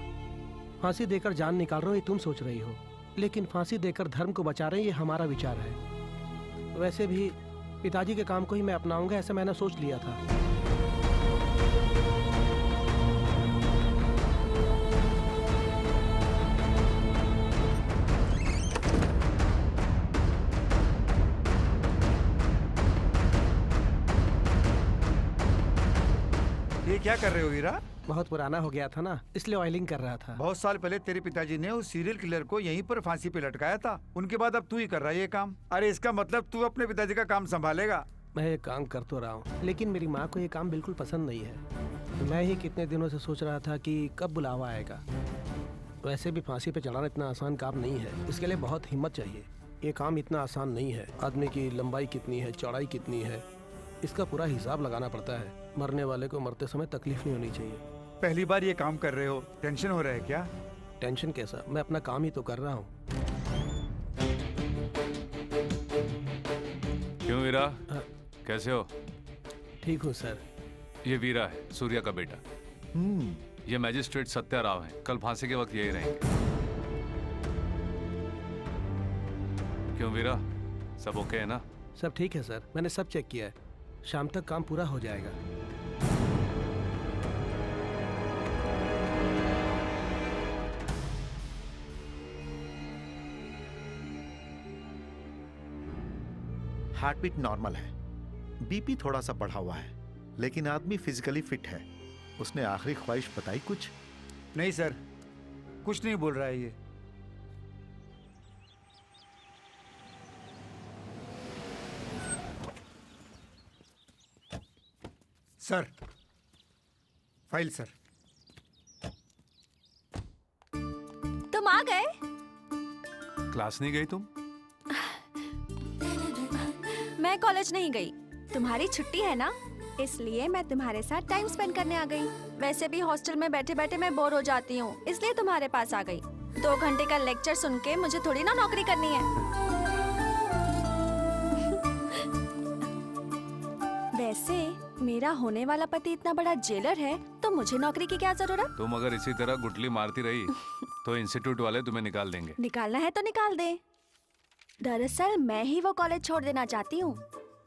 फांसी देकर जान निकाल रहे हो ये तुम सोच रही हो, लेकिन फांसी देकर धर्म को बचा रहे हैं ये हमारा विचार है। वैसे भी पिताजी के काम को ही मैं अपनाऊंगा ऐसा मैंने सोच लिया था। ये क्या कर रहे हो वीरा? बहुत पुराना हो गया था ना, इसलिए ऑयलिंग कर रहा था। बहुत साल पहले तेरे पिताजी ने उस सीरियल किलर को यहीं पर फांसी पे लटकाया था। उनके बाद अब तू ही कर रहा है ये काम। अरे इसका मतलब तू अपने पिताजी का काम संभालेगा। मैं ये काम कर तो रहा हूँ, लेकिन मेरी माँ को ये काम बिल्कुल पसंद नहीं है। मैं ही कितने दिनों से सोच रहा था कि कब बुलावा आएगा। वैसे भी फांसी पे चढ़ाना इतना आसान काम नहीं है, इसके लिए बहुत हिम्मत चाहिए। ये काम इतना आसान नहीं है। आदमी की लंबाई कितनी है, चौड़ाई कितनी है, इसका पूरा हिसाब लगाना पड़ता है। मरने वाले को मरते समय तकलीफ नहीं होनी चाहिए। पहली बार ये काम कर रहे हो, टेंशन हो रहा है क्या? टेंशन कैसा, मैं अपना काम ही तो कर रहा हूँ। क्यों वीरा, कैसे हो? ठीक हूँ सर। ये वीरा है, सूर्या का बेटा। ये मैजिस्ट्रेट सत्या राव है, कल फांसी के वक्त यही रहेंगे। क्यों वीरा, सब ओके है ना? सब ठीक है सर, मैंने सब चेक किया है। शाम तक काम पूरा हो जाएगा। हार्ट बीट नॉर्मल है, बीपी थोड़ा सा बढ़ा हुआ है, लेकिन आदमी फिजिकली फिट है। उसने आखिरी ख्वाहिश बताई कुछ? नहीं सर, कुछ नहीं बोल रहा है ये। Sir, file sir. तुम आ गए? क्लास नहीं गई तुम? मैं कॉलेज नहीं गई। तुम्हारी छुट्टी है ना, इसलिए मैं तुम्हारे साथ टाइम स्पेंड करने आ गई। वैसे भी हॉस्टल में बैठे बैठे मैं बोर हो जाती हूँ, इसलिए तुम्हारे पास आ गई। 2 घंटे का लेक्चर सुन के मुझे थोड़ी ना नौकरी करनी है। वैसे मेरा होने वाला पति इतना बड़ा जेलर है, तो मुझे नौकरी की क्या जरूरत? तुम अगर इसी तरह गुटली मारती रही तो इंस्टीट्यूट वाले तुम्हें निकाल देंगे। निकालना है तो निकाल दे। दरअसल मैं ही वो कॉलेज छोड़ देना चाहती हूँ।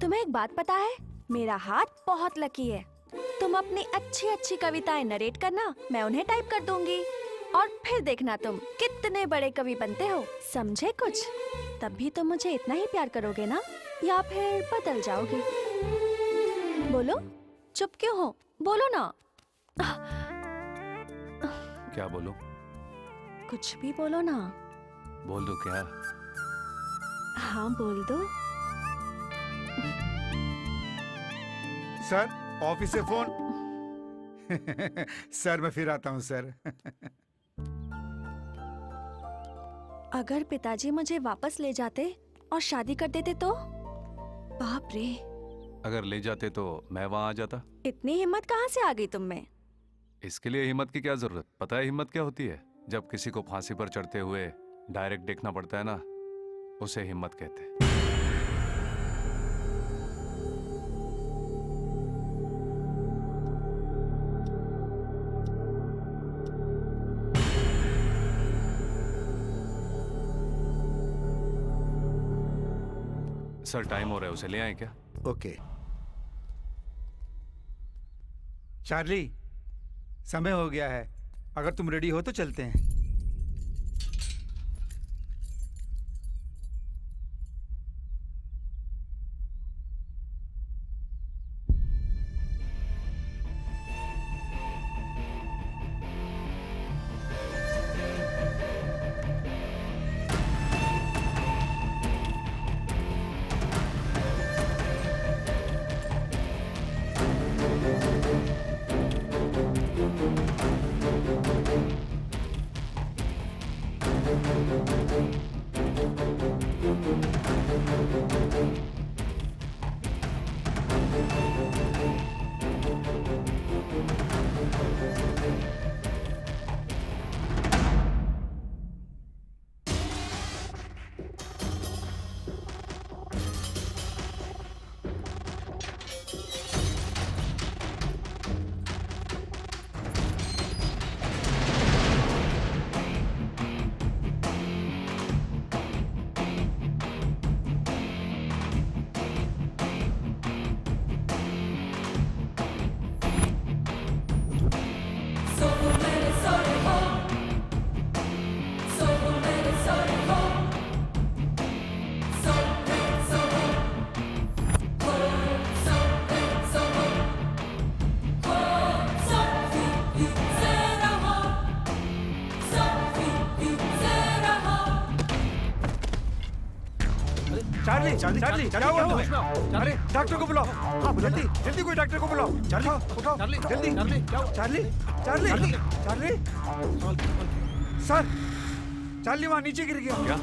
तुम्हें एक बात पता है, मेरा हाथ बहुत लकी है। तुम अपनी अच्छी अच्छी कविताएं नरेट करना, मैं उन्हें टाइप कर दूंगी और फिर देखना तुम कितने बड़े कवि बनते हो। समझे कुछ? तब भी तुम मुझे इतना ही प्यार करोगे ना, या फिर बदल जाओगे? बोलो, चुप क्यों हो? बोलो ना। क्या बोलो? कुछ भी बोलो ना। बोल दो क्या? हाँ बोल दो। सर, ऑफिस से फोन। सर मैं फिर आता हूँ सर। अगर पिताजी मुझे वापस ले जाते और शादी कर देते तो? बाप रे, अगर ले जाते तो मैं वहां आ जाता। इतनी हिम्मत कहाँ से आ गई तुम में? इसके लिए हिम्मत की क्या जरूरत? पता है हिम्मत क्या होती है? जब किसी को फांसी पर चढ़ते हुए डायरेक्ट देखना पड़ता है ना, उसे हिम्मत कहते हैं। सर टाइम हो रहा है, उसे ले आए क्या? ओके। चार्ली, समय हो गया है। अगर तुम रेडी हो तो चलते हैं। चार्ली चार्ली, चार्ली चार्ली, क्या हुआ क्या तुम्हें? अरे डॉक्टर को बुलाओ। हाँ जल्दी जल्दी कोई डॉक्टर को बुलाओ। चार्ली उठाओ चार्ली, जल्दी। चार्ली, क्या हुआ? Charlie Charlie Charlie sir Charlie वहाँ नीचे गिर गया। क्या?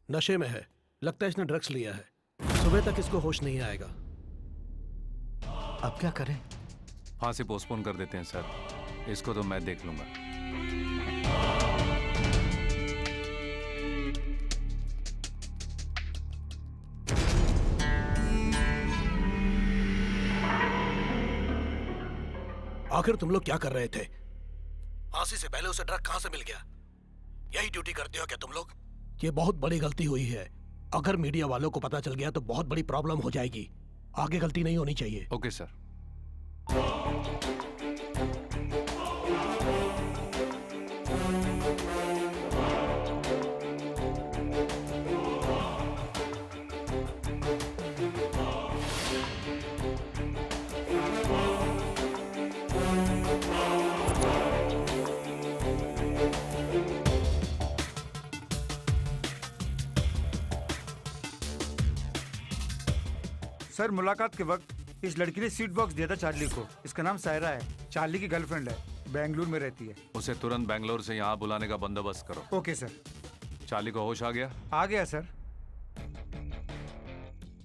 नशे में है, लगता है इसने ड्रग्स लिया है। सुबह तक इसको होश नहीं आएगा। अब क्या करें? फांसी पोस्टपोन कर देते हैं सर, इसको तो मैं देख लूंगा। आखिर तुम लोग क्या कर रहे थे? फांसी से पहले उसे ड्रग कहां से मिल गया? यही ड्यूटी करते हो क्या तुम लोग? ये बहुत बड़ी गलती हुई है। अगर मीडिया वालों को पता चल गया तो बहुत बड़ी प्रॉब्लम हो जाएगी। आगे गलती नहीं होनी चाहिए। Okay sir. सर मुलाकात के वक्त इस लड़की ने सीट बॉक्स दिया था चार्ली को। इसका नाम सायरा है, चार्ली की गर्लफ्रेंड है, बेंगलुरु में रहती है। उसे तुरंत बेंगलोर से यहाँ बुलाने का बंदोबस्त करो। Okay sir. चार्ली को होश आ गया? आ गया सर।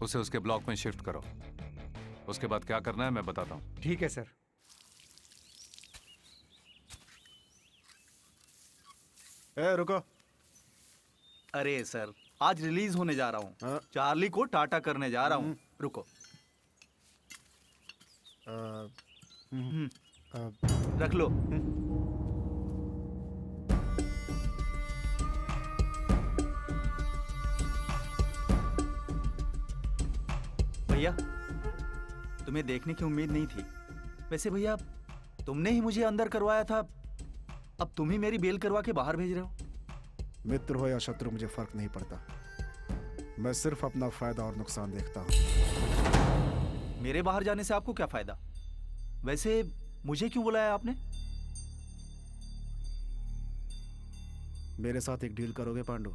उसे उसके ब्लॉक में शिफ्ट करो। उसके बाद क्या करना है मैं बताता हूँ। ठीक है सर। ए रुको। अरे सर, आज रिलीज होने जा रहा हूँ। हाँ? चार्ली को टाटा करने जा रहा हूँ। रुको, रख लो। भैया, तुम्हें देखने की उम्मीद नहीं थी। वैसे भैया, तुमने ही मुझे अंदर करवाया था, अब तुम ही मेरी बेल करवा के बाहर भेज रहे हो। मित्र हो या शत्रु मुझे फर्क नहीं पड़ता। मैं सिर्फ अपना फायदा और नुकसान देखता हूँ। मेरे बाहर जाने से आपको क्या फायदा? वैसे मुझे क्यों बुलाया आपने? मेरे साथ एक डील करोगे पांडु?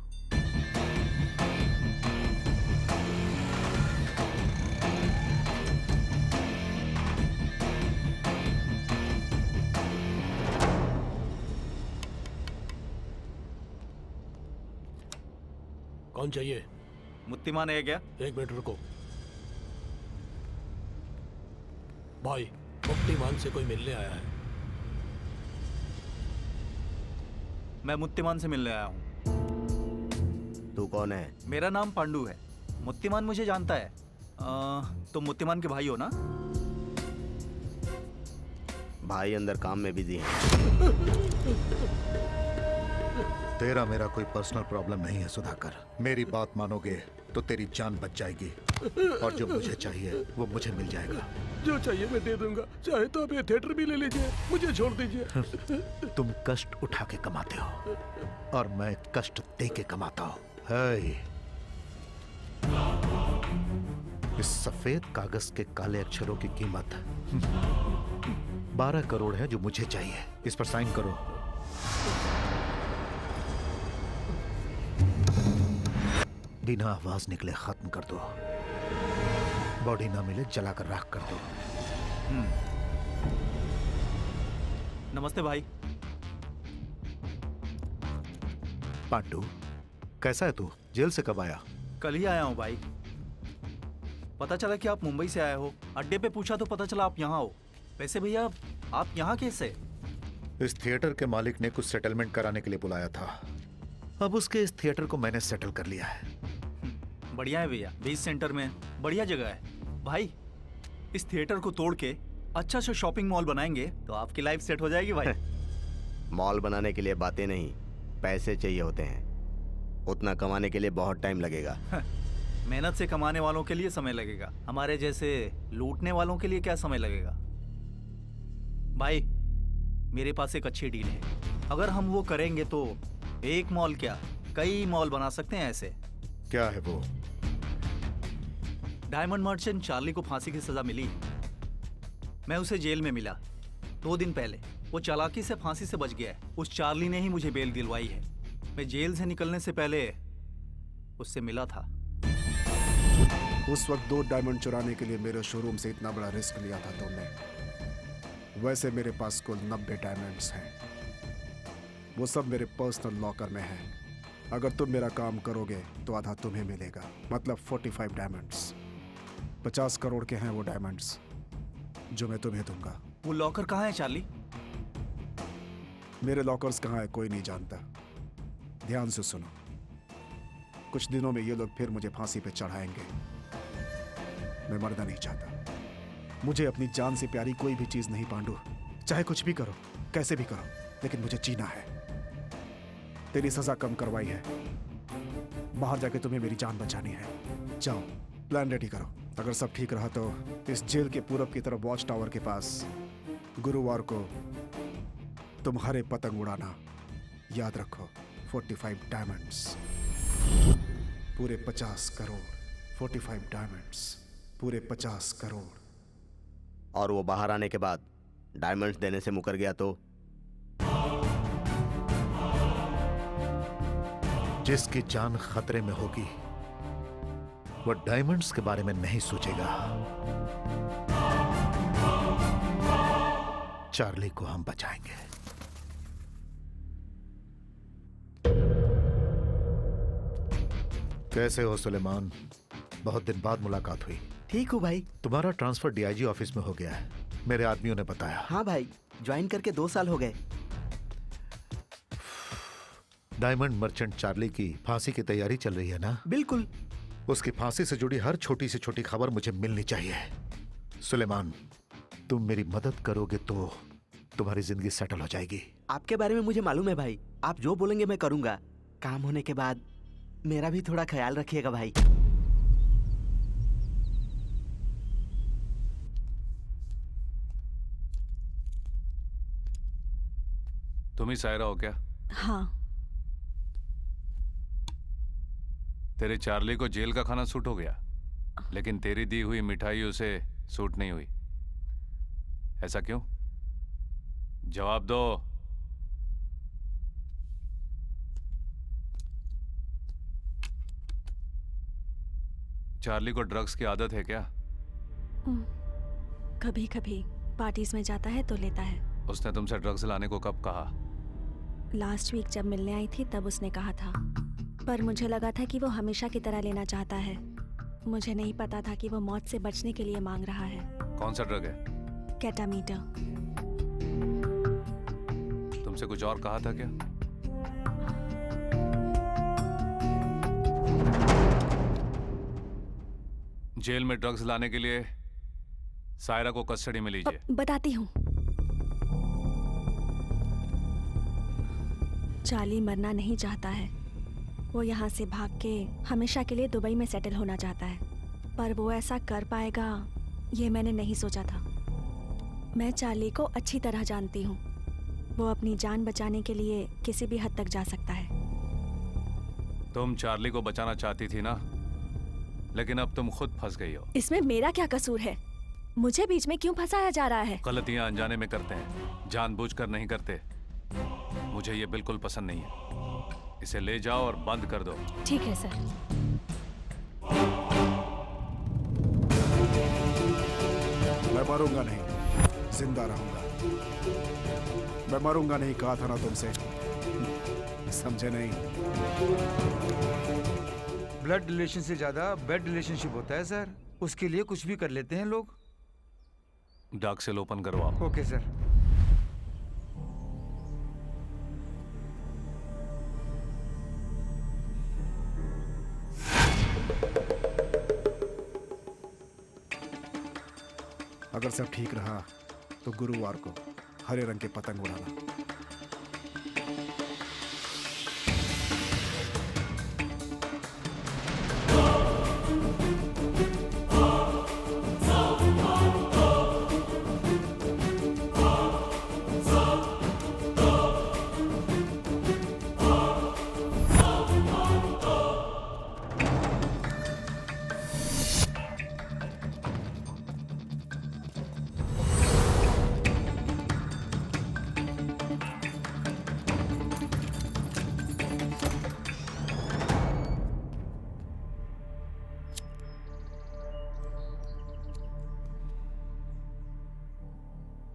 कौन चाहिए? मुत्तीमान है क्या? एक मिनट रुको। भाई, मुक्तिमान से कोई मिलने आया है। मैं मुत्तीमान से मिलने आया हूँ। तू कौन है? मेरा नाम पांडु है। मुत्तीमान मुझे जानता है। तुम मुत्तीमान के भाई हो ना? भाई अंदर काम में बिजी है। तेरा मेरा कोई पर्सनल प्रॉब्लम नहीं है सुधाकर। मेरी बात मानोगे तो तेरी जान बच जाएगी और जो मुझे चाहिए वो मुझे मिल जाएगा। जो चाहिए मैं दे दूंगा। चाहे तो आप ये थिएटर भी ले लीजिए, मुझे छोड़ दीजिए। तुम कष्ट उठा के कमाते हो और मैं कष्ट दे के कमाता हूँ। है इस सफेद कागज के काले अक्षरों की कीमत 12 करोड़ है जो मुझे चाहिए। इस पर साइन करो। बिना आवाज निकले खत्म कर दो। बॉडी ना मिले जलाकर राख कर दो। नमस्ते भाई। पांडु, कैसा है तू? जेल से कब आया? कल ही आया हूँ भाई। पता चला कि आप मुंबई से आए हो। अड्डे पे पूछा तो पता चला आप यहाँ हो। वैसे भैया, आप यहाँ कैसे? इस थिएटर के मालिक ने कुछ सेटलमेंट कराने के लिए बुलाया था। अब उसके इस थिएटर को मैंने सेटल कर लिया है। बढ़िया है भैया, बीच सेंटर में बढ़िया जगह है। भाई, इस थिएटर को तोड़ के अच्छा सा शॉपिंग मॉल बनाएंगे तो आपकी लाइफ सेट हो जाएगी भाई। मॉल बनाने के लिए बातें नहीं, पैसे चाहिए होते हैं। उतना कमाने के लिए बहुत टाइम लगेगा। मेहनत से कमाने वालों के लिए समय लगेगा, हमारे जैसे लूटने वालों के लिए क्या समय लगेगा? भाई, मेरे पास एक अच्छी डील है। अगर हम वो करेंगे तो एक मॉल क्या, कई मॉल बना सकते हैं ऐसे। क्या है वो? डायमंड मर्चेंट चार्ली को फांसी की सजा मिली। मैं उसे जेल में मिला 2 दिन पहले। वो चालाकी से फांसी से बच गया है। उस चार्ली ने ही मुझे बेल दिलवाई है। मैं जेल से निकलने से पहले उससे मिला था। उस वक्त 2 डायमंड चुराने के लिए मेरे शोरूम से इतना बड़ा रिस्क लिया था तुमने। वैसे मेरे पास कुल 90 डायमंड्स हैं। वो सब मेरे पर्सनल लॉकर में हैं। अगर तुम मेरा काम करोगे तो आधा तुम्हें मिलेगा, मतलब 45 डायमंड्स। 50 करोड़ के हैं वो डायमंड्स जो मैं तुम्हें दूंगा। वो लॉकर कहाँ है चार्ली? मेरे लॉकर्स कहाँ है कोई नहीं जानता। ध्यान से सुनो, कुछ दिनों में ये लोग फिर मुझे फांसी पे चढ़ाएंगे। मैं मरना नहीं चाहता। मुझे अपनी जान से प्यारी कोई भी चीज नहीं पांडु। चाहे कुछ भी करो, कैसे भी करो, लेकिन मुझे जीना है। तेरी सजा कम करवाई है, बाहर जाके तुम्हें मेरी जान बचानी है। जाओ, प्लान रेडी करो। अगर सब ठीक रहा तो इस जेल के पूरब की तरफ वॉच टावर के पास गुरुवार को तुम हरे पतंग उड़ाना। याद रखो, 45 डायमंड्स, पूरे 50 करोड़। 45 डायमंड्स, पूरे 50 करोड़। और वो बाहर आने के बाद डायमंड्स देने से मुकर गया तो? जिसकी जान खतरे में होगी वो डायमंड्स के बारे में नहीं सोचेगा। चार्ली को हम बचाएंगे। कैसे हो सुलेमान? बहुत दिन बाद मुलाकात हुई। ठीक हूँ भाई। तुम्हारा ट्रांसफर डीआईजी ऑफिस में हो गया है, मेरे आदमियों ने बताया। हाँ भाई, ज्वाइन करके 2 साल हो गए। डायमंड मर्चेंट चार्ली की फांसी की तैयारी चल रही है ना? बिल्कुल। उसकी फांसी से जुड़ी हर छोटी से छोटी खबर मुझे मिलनी चाहिए। सुलेमान, तुम मेरी मदद करोगे तो तुम्हारी जिंदगी सेटल हो जाएगी। आपके बारे में मुझे मालूम है भाई। आप जो बोलेंगे मैं करूंगा। काम होने के बाद मेरा भी थोड़ा ख्याल रखिएगा भाई। तुम ही सायरा हो क्या? हाँ। तेरे चार्ली को जेल का खाना सूट हो गया, लेकिन तेरी दी हुई मिठाई उसे सूट नहीं हुई। ऐसा क्यों? जवाब दो। चार्ली को ड्रग्स की आदत है क्या? कभी कभी पार्टीज में जाता है तो लेता है। उसने तुमसे ड्रग्स लाने को कब कहा? लास्ट वीक जब मिलने आई थी तब उसने कहा था, पर मुझे लगा था कि वो हमेशा की तरह लेना चाहता है। मुझे नहीं पता था कि वो मौत से बचने के लिए मांग रहा है। कौन सा ड्रग है? केटामीटर। तुमसे कुछ और कहा था क्या? जेल में ड्रग्स लाने के लिए सायरा को कस्टडी में लीजिए। बताती हूँ। चार्ली मरना नहीं चाहता है। वो यहाँ से भाग के हमेशा के लिए दुबई में सेटल होना चाहता है, पर वो ऐसा कर पाएगा ये मैंने नहीं सोचा था। मैं चार्ली को अच्छी तरह जानती हूँ। वो अपनी जान बचाने के लिए किसी भी हद तक जा सकता है। तुम चार्ली को बचाना चाहती थी ना, लेकिन अब तुम खुद फंस गई हो। इसमें मेरा क्या कसूर है? मुझे बीच में क्यों फंसाया जा रहा है? गलतियां अनजाने में करते हैं, जानबूझकर नहीं करते। मुझे ये बिल्कुल पसंद नहीं है। इसे ले जाओ और बंद कर दो। ठीक है सर। मैं मरूंगा नहीं, जिंदा रहूंगा। मैं मरूंगा नहीं कहा था ना तुमसे, समझे नहीं? ब्लड रिलेशन से ज्यादा बेड रिलेशनशिप होता है सर। उसके लिए कुछ भी कर लेते हैं लोग। डार्क सेल ओपन करवाओ। Okay sir. अगर सब ठीक रहा तो गुरुवार को हरे रंग के पतंग उड़ाना।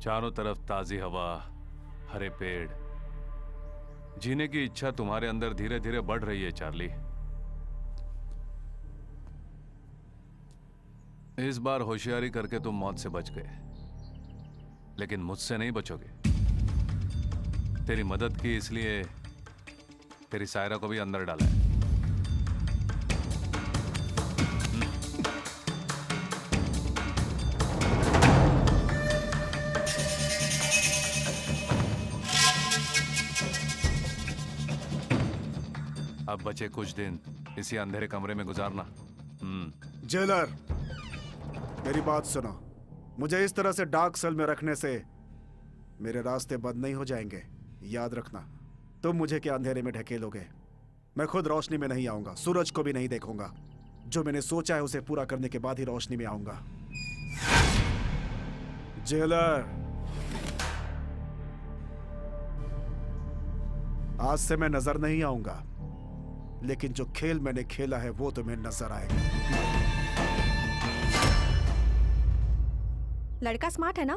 चारों तरफ ताजी हवा, हरे पेड़, जीने की इच्छा तुम्हारे अंदर धीरे धीरे बढ़ रही है चार्ली। इस बार होशियारी करके तुम मौत से बच गए, लेकिन मुझसे नहीं बचोगे। तेरी मदद की इसलिए तेरी सायरा को भी अंदर डाला है। अब बचे कुछ दिन इसी अंधेरे कमरे में गुजारना। जेलर, मेरी बात सुनो। मुझे इस तरह से डार्क सेल में रखने से मेरे रास्ते बंद नहीं हो जाएंगे। याद रखना, तुम मुझे क्या अंधेरे में ढकेलोगे? मैं खुद रोशनी में नहीं आऊंगा, सूरज को भी नहीं देखूंगा। जो मैंने सोचा है उसे पूरा करने के बाद ही रोशनी में आऊंगा। जेलर, आज से मैं नजर नहीं आऊंगा, लेकिन जो खेल मैंने खेला है वो तुम्हें नजर आएगा। लड़का स्मार्ट है ना?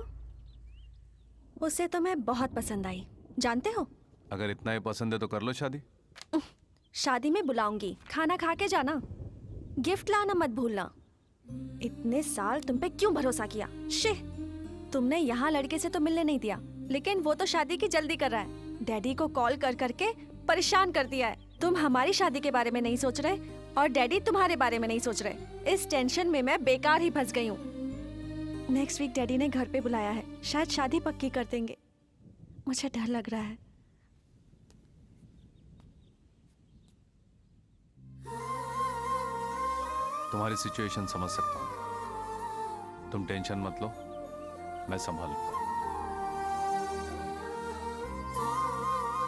उसे तो मैं बहुत पसंद आई, जानते हो? अगर इतना ही पसंद है तो कर लो शादी। शादी में बुलाऊंगी, खाना खा के जाना। गिफ्ट लाना मत भूलना। इतने साल तुम पे क्यों भरोसा किया? शिह, तुमने यहाँ लड़के से तो मिलने नहीं दिया, लेकिन वो तो शादी की जल्दी कर रहा है। डैडी को कॉल कर करके परेशान कर दिया है। तुम हमारी शादी के बारे में नहीं सोच रहे और डैडी तुम्हारे बारे में नहीं सोच रहे। इस टेंशन में मैं बेकार ही फंस गई हूँ। नेक्स्ट वीक डैडी ने घर पे बुलाया है, शायद शादी पक्की कर देंगे। मुझे डर लग रहा है। तुम्हारी सिचुएशन समझ सकता हूँ, तुम टेंशन मत लो, मैं संभाल लूंगा।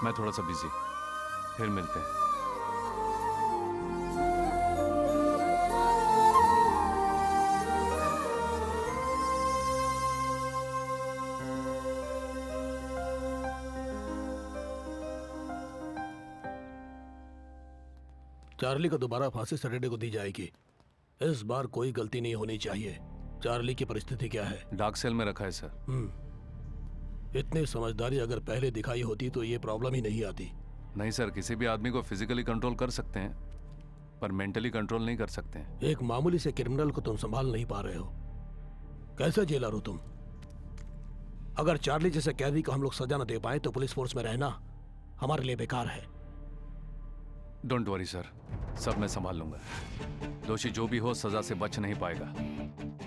मैं थोड़ा सा बिजी, फिर मिलते हैं। चार्ली को दोबारा फांसी सैटरडे को दी जाएगी। इस बार कोई गलती नहीं होनी चाहिए। चार्ली की परिस्थिति क्या है? डार्क सेल में रखा है सर। इतनी समझदारी अगर पहले दिखाई होती तो ये प्रॉब्लम ही नहीं आती। नहीं सर, किसी भी आदमी को फिजिकली कंट्रोल कर सकते हैं, पर मेंटली कंट्रोल नहीं कर सकते हैं। एक मामूली से क्रिमिनल को तुम संभाल नहीं पा रहे हो। कैसे जेलर हो तुम? अगर चार्ली जैसे कैदी को हम लोग सजा न दे पाए तो पुलिस फोर्स में रहना हमारे लिए बेकार है। डोंट वरी सर, सब मैं संभाल लूंगा। दोषी जो भी हो सजा से बच नहीं पाएगा।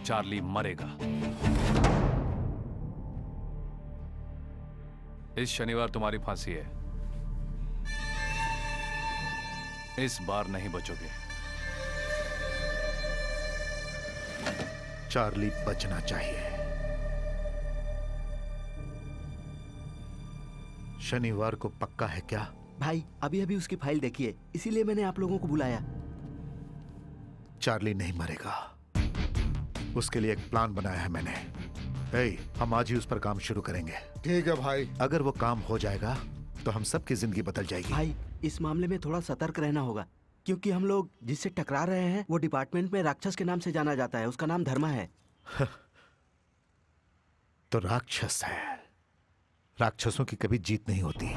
चार्ली मरेगा। इस शनिवार तुम्हारी फांसी है। इस बार नहीं बचोगे। चार्ली बचना चाहिए। शनिवार को पक्का है क्या? भाई अभी अभी उसकी फाइल देखिए, इसीलिए मैंने आप लोगों को बुलाया। चार्ली नहीं मरेगा, उसके लिए एक प्लान बनाया है मैंने। हम आज ही उस पर काम शुरू करेंगे। ठीक है भाई। अगर वो काम हो जाएगा तो हम सबकी जिंदगी बदल जाएगी। भाई इस मामले में थोड़ा सतर्क रहना होगा, क्योंकि हम लोग जिससे टकरा रहे हैं वो डिपार्टमेंट में राक्षस के नाम से जाना जाता है। उसका नाम धर्मा है। तो राक्षस है। राक्षसों की कभी जीत नहीं होती।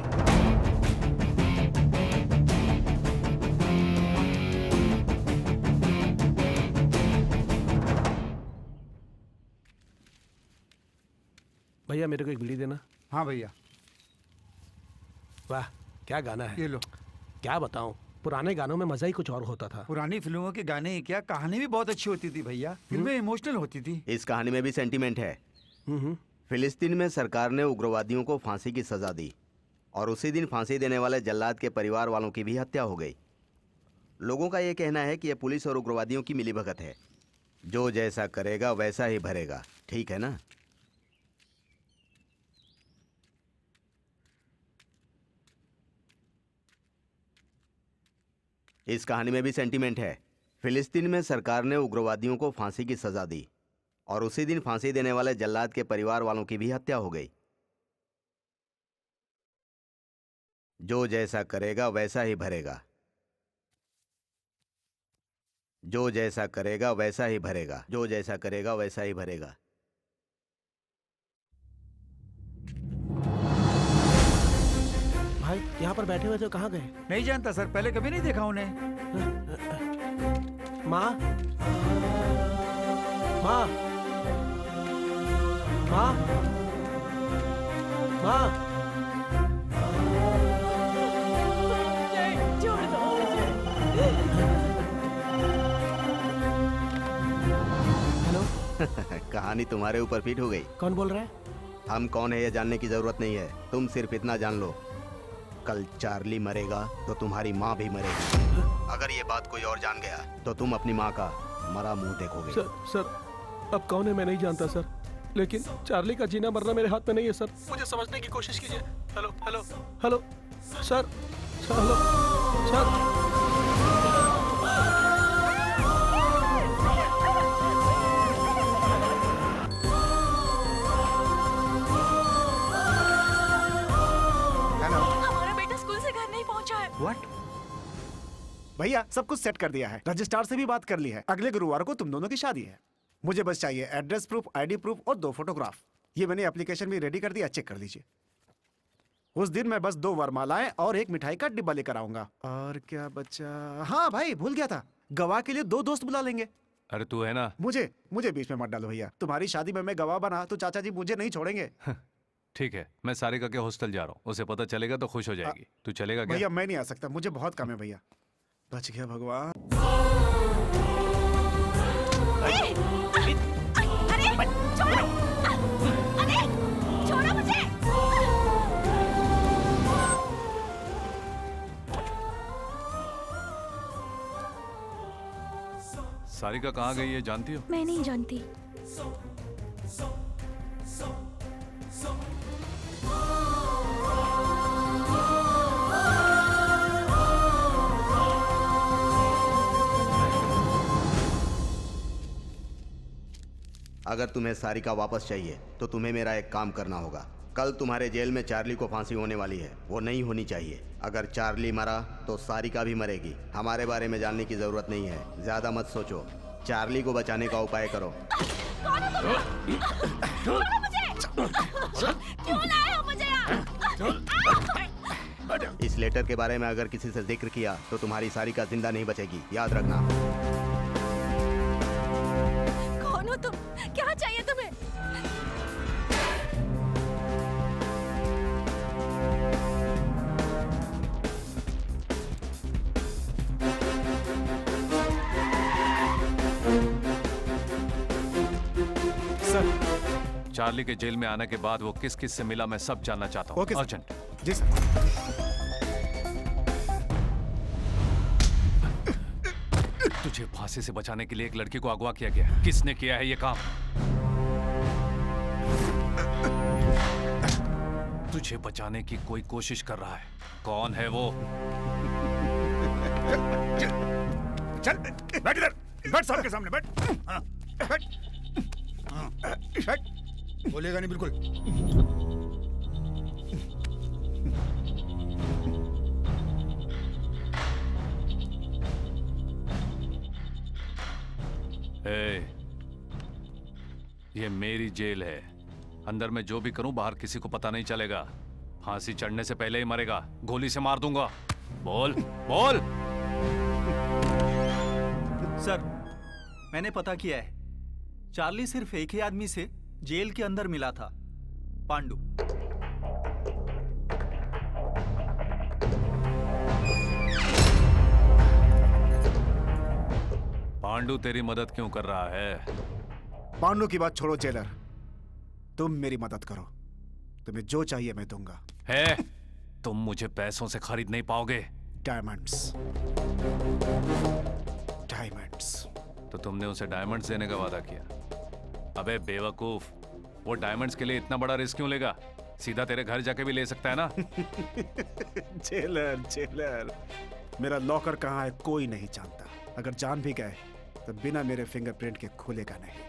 भैया मेरे को एक बीड़ी देना। हाँ भैया। वाह क्या गाना है। ये लो। क्या बताऊं, पुराने गानों में मजा ही कुछ और होता था। पुरानी फिल्मों के गाने ही क्या, कहानी भी बहुत अच्छी होती थी भैया। फिल्में इमोशनल होती थी। इस कहानी में भी सेंटीमेंट है। फिलिस्तीन में सरकार ने उग्रवादियों को फांसी की सजा दी और उसी दिन फांसी देने वाले जल्लाद के परिवार वालों की भी हत्या हो गई। लोगों का यह कहना है कि यह पुलिस और उग्रवादियों की मिलीभगत है। जो जैसा करेगा वैसा ही भरेगा, ठीक है ना? इस कहानी में भी सेंटीमेंट है। फिलिस्तीन में सरकार ने उग्रवादियों को फांसी की सजा दी और उसी दिन फांसी देने वाले जल्लाद के परिवार वालों की भी हत्या हो गई। जो जैसा करेगा वैसा ही भरेगा। जो जैसा करेगा वैसा ही भरेगा। जो जैसा करेगा वैसा ही भरेगा। भाई यहाँ पर बैठे हुए थे, कहाँ गए? नहीं जानता सर, पहले कभी नहीं देखा उन्हें। माँ, माँ, माँ, माँ। छोड़ दो मुझे। हेलो। कहानी तुम्हारे ऊपर फिट हो गई। कौन बोल रहा है? हम कौन है ये जानने की जरूरत नहीं है, तुम सिर्फ इतना जान लो, कल चार्ली मरेगा तो तुम्हारी माँ भी मरेगी। अगर ये बात कोई और जान गया तो तुम अपनी माँ का मरा मुंह देखोगे। सर, अब कौन है मैं नहीं जानता सर, लेकिन चार्ली का जीना मरना मेरे हाथ में नहीं है सर। मुझे समझने की कोशिश कीजिए। Hello, hello, hello, sir, hello, sir. What? भैया सब कुछ सेट कर दिया है, रजिस्ट्रार से भी बात कर ली है। अगले गुरुवार को तुम दोनों की शादी है। मुझे बस चाहिए एड्रेस प्रूफ, आईडी प्रूफ और 2 फोटोग्राफ। ये मैंने एप्लीकेशन भी रेडी कर दिया, चेक कर लीजिए। उस दिन मैं बस 2 वरमालाएं और 1 मिठाई का डिब्बा लेकर आऊंगा। और क्या बच्चा, हाँ भाई भूल गया था, गवाह के लिए 2 दोस्त बुला लेंगे। अरे तू है ना। मुझे बीच में मत डालो भैया। तुम्हारी शादी में मैं गवाह बना तो चाचा जी मुझे नहीं छोड़ेंगे। ठीक है, मैं सारिका के हॉस्टल जा रहा हूँ, उसे पता चलेगा तो खुश हो जाएगी। तू चलेगा क्या? भैया मैं नहीं आ सकता, मुझे बहुत काम है भैया। बच गया भगवान। अरे छोड़ो, अरे छोड़ो मुझे। सारिका कहाँ गई है जानती हो? मैं नहीं जानती। अगर तुम्हें सारिका वापस चाहिए तो तुम्हें मेरा एक काम करना होगा। कल तुम्हारे जेल में चार्ली को फांसी होने वाली है, वो नहीं होनी चाहिए। अगर चार्ली मरा तो सारिका भी मरेगी। हमारे बारे में जानने की जरूरत नहीं है, ज्यादा मत सोचो, चार्ली को बचाने का उपाय करो। क्यों लाए हो मुझे यहाँ? इस लेटर के बारे में अगर किसी से जिक्र किया तो तुम्हारी सारिका जिंदा नहीं बचेगी, याद रखना। कौन हो तुम? क्या चाहिए तुम्हें? सर, चार्ली के जेल में आने के बाद वो किस किस से मिला मैं सब जानना चाहता हूँ। Okay sir. अर्जेंट। जी सर। तुझे फांसी से बचाने के लिए एक लड़की को अगवा किया गया। किसने किया है ये काम? तुझे बचाने की कोई कोशिश कर रहा है। कौन है वो? चल बैठ इधर, बैठ साहब के सामने बैठ। हाँ, बैठ। हाँ, बैठ। बोलेगा नहीं बिल्कुल। ये मेरी जेल है, अंदर मैं जो भी करूं बाहर किसी को पता नहीं चलेगा। फांसी चढ़ने से पहले ही मरेगा, गोली से मार दूंगा। बोल बोल। सर, मैंने पता किया है, चार्ली सिर्फ एक ही आदमी से जेल के अंदर मिला था, पांडु। पांडु तेरी मदद क्यों कर रहा है? पांडु की बात छोड़ो जेलर, तुम मेरी मदद करो, तुम्हें जो चाहिए मैं दूंगा। है, तुम मुझे पैसों से खरीद नहीं पाओगे। Diamonds, diamonds. तो तुमने उसे डायमंड्स देने का वादा किया। अबे बेवकूफ, वो डायमंड्स के लिए इतना बड़ा रिस्क क्यों लेगा? सीधा तेरे घर जाके भी ले सकता है ना। जेलर, जेलर, मेरा लॉकर कहाँ है कोई नहीं जानता। अगर जान भी गए तो बिना मेरे फिंगरप्रिंट के खुलेगा नहीं।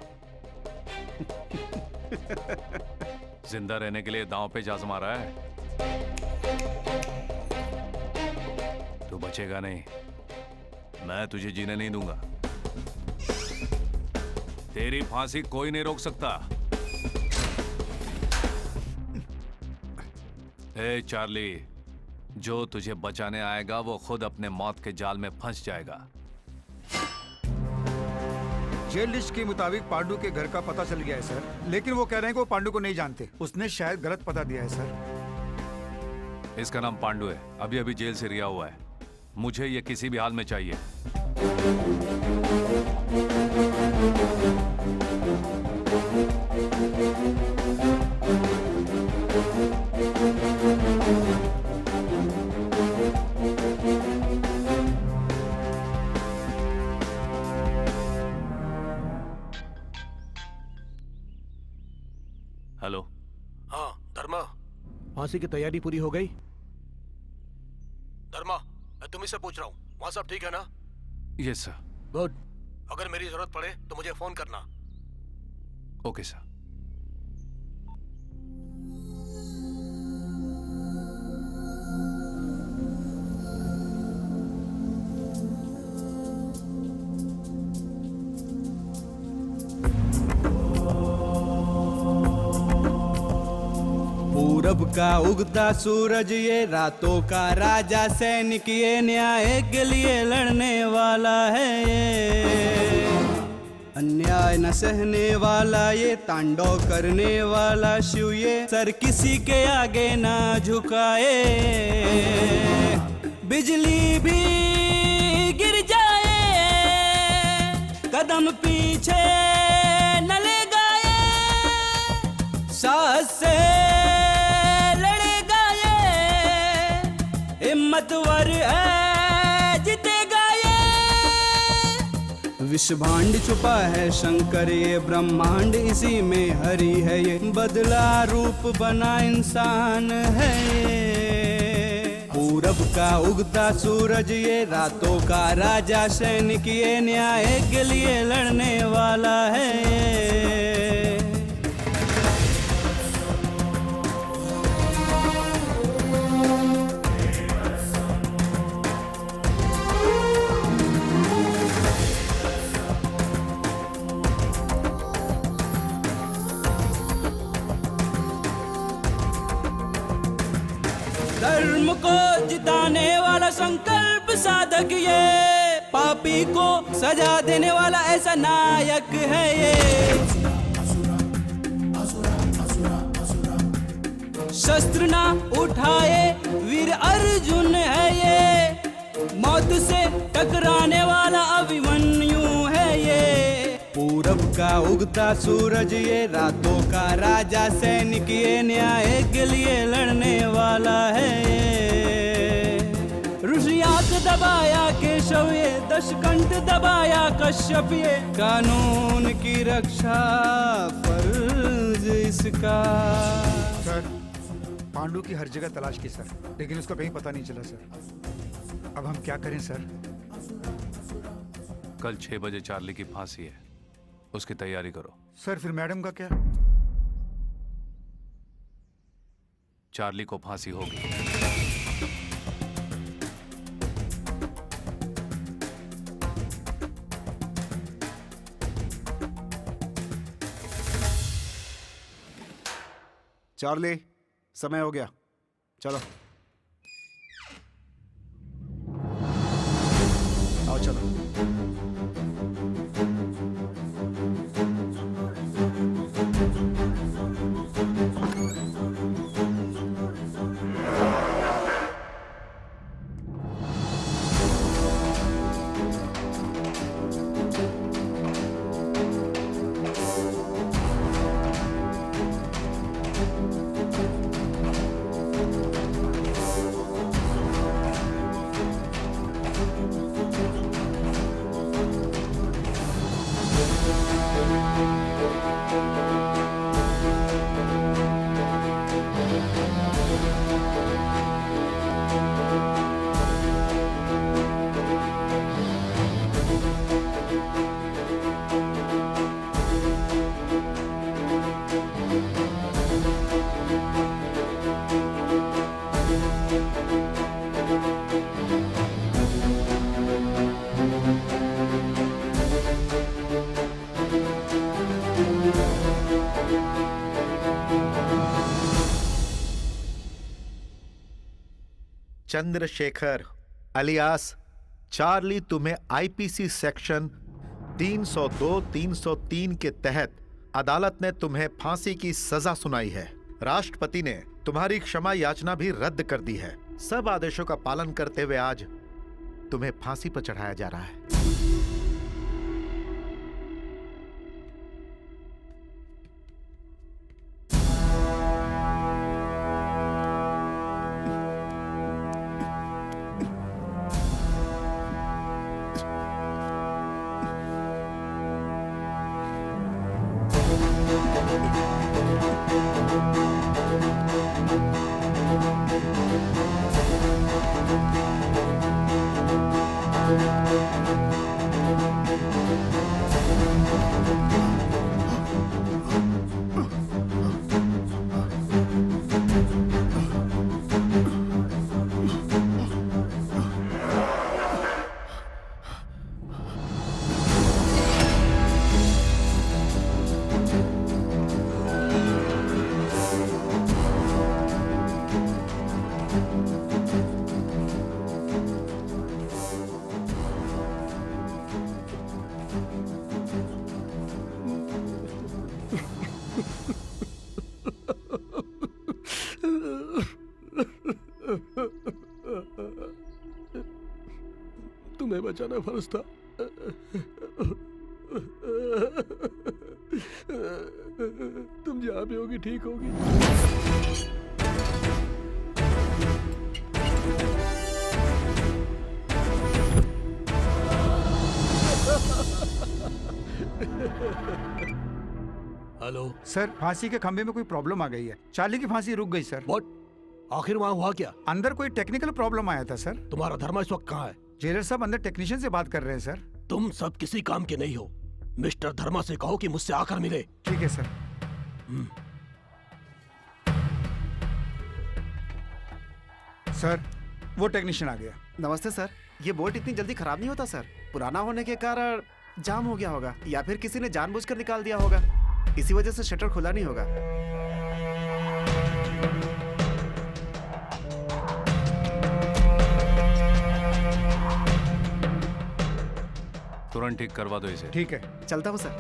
जिंदा रहने के लिए दांव पे जा मारा है। तू बचेगा नहीं, मैं तुझे जीने नहीं दूंगा। तेरी फांसी कोई नहीं रोक सकता। ए चार्ली, जो तुझे बचाने आएगा वो खुद अपने मौत के जाल में फंस जाएगा। जेल लिस्ट के मुताबिक पांडु के घर का पता चल गया है सर, लेकिन वो कह रहे हैं कि वो पांडु को नहीं जानते। उसने शायद गलत पता दिया है सर। इसका नाम पांडु है, अभी अभी जेल से रिहा हुआ है। मुझे ये किसी भी हाल में चाहिए। हेलो। हाँ धर्मा, फांसी की तैयारी पूरी हो गई? धर्मा, मैं तुम्ही से पूछ रहा हूँ, वहाँ सब ठीक है ना? Yes sir. गुड। अगर मेरी जरूरत पड़े तो मुझे फोन करना। Okay sir. पूरब का उगता सूरज ये रातों का राजा, सैनिक ये न्याय के लिए लड़ने वाला है ये। अन्याय न सहने वाला ये तांडव करने वाला शिव ये सर किसी के आगे ना झुकाए। बिजली भी गिर जाए कदम पीछे न ले गाए, साहस से लड़ेगा ये, हिम्मतवर है जीतेगा ये। विश्व भांड छुपा है शंकर ये ब्रह्मांड इसी में हरि है ये, बदला रूप बना इंसान है ये। पूरब का उगता सूरज ये रातों का राजा, सैनिक ये न्याय के लिए लड़ने वाला है ये। धर्म को जिताने वाला संकल्प साधक ये, पापी को सजा देने वाला ऐसा नायक है ये। शस्त्र ना उठाए वीर अर्जुन है ये, मौत से टकराने वाला अभिमन्यु है ये। पूरब का उगता सूरज ये रातों का राजा, सैनिक ये न्याय के लिए लड़ने वाला है ये। ऋषि आंख दबाया केशव ये, दशकंठ दबाया कश्यप ये, कानून की रक्षा फर्ज इसका। सर पांडु की हर जगह तलाश की सर, लेकिन उसका कहीं पता नहीं चला सर। अब हम क्या करें सर? कल 6 बजे चार्ली की फांसी है, उसकी तैयारी करो। सर फिर मैडम का क्या? चार्ली को फांसी होगी। चार्ली, समय हो गया, चलो आओ चलो। चंद्रशेखर अलियास चार्ली, तुम्हें आईपीसी सेक्शन 302, 303 के तहत अदालत ने तुम्हें फांसी की सजा सुनाई है। राष्ट्रपति ने तुम्हारी क्षमा याचना भी रद्द कर दी है। सब आदेशों का पालन करते हुए आज तुम्हें फांसी पर चढ़ाया जा रहा है। तुम्हें बचाना फर्ज था। तुम जहां भी होगी ठीक होगी। हेलो सर, फांसी के खंभे में कोई प्रॉब्लम आ गई है। चार्ली की फांसी रुक गई सर। व्हाट? आखिर वहां हुआ क्या? अंदर कोई टेक्निकल प्रॉब्लम आया था सर। तुम्हारा धर्मा इस वक्त कहाँ है? जेलर साहब अंदर टेक्नीशियन से बात कर रहे हैं सर। तुम सब किसी काम के नहीं हो। मिस्टर धर्मा से कहो कि मुझसे आकर मिले। ठीक है सर। सर, वो टेक्नीशियन आ गया। नमस्ते सर। ये बोल्ट इतनी जल्दी खराब नहीं होता सर। पुराना होने के कारण जाम हो गया होगा, या फिर किसी ने जानबूझकर निकाल दिया होगा। इसी वजह से शटर खुला नहीं होगा। तुरंत ठीक करवा दो इसे। ठीक है, चलता हूँ सर।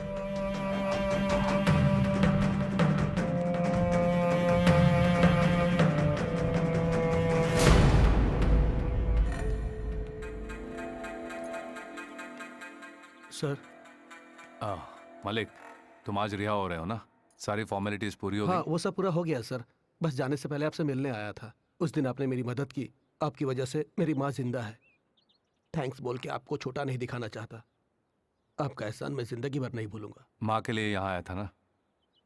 सर। मलिक, तुम आज रिहा हो रहे हो ना? सारी फॉर्मेलिटीज पूरी हो हाँ, गई? वो सब पूरा हो गया सर। बस जाने से पहले आपसे मिलने आया था। उस दिन आपने मेरी मदद की। आपकी वजह से मेरी माँ जिंदा है। थैंक्स बोल के आपको छोटा नहीं दिखाना चाहता। आपका एहसान मैं जिंदगी भर नहीं भूलूंगा। माँ के लिए यहाँ आया था ना।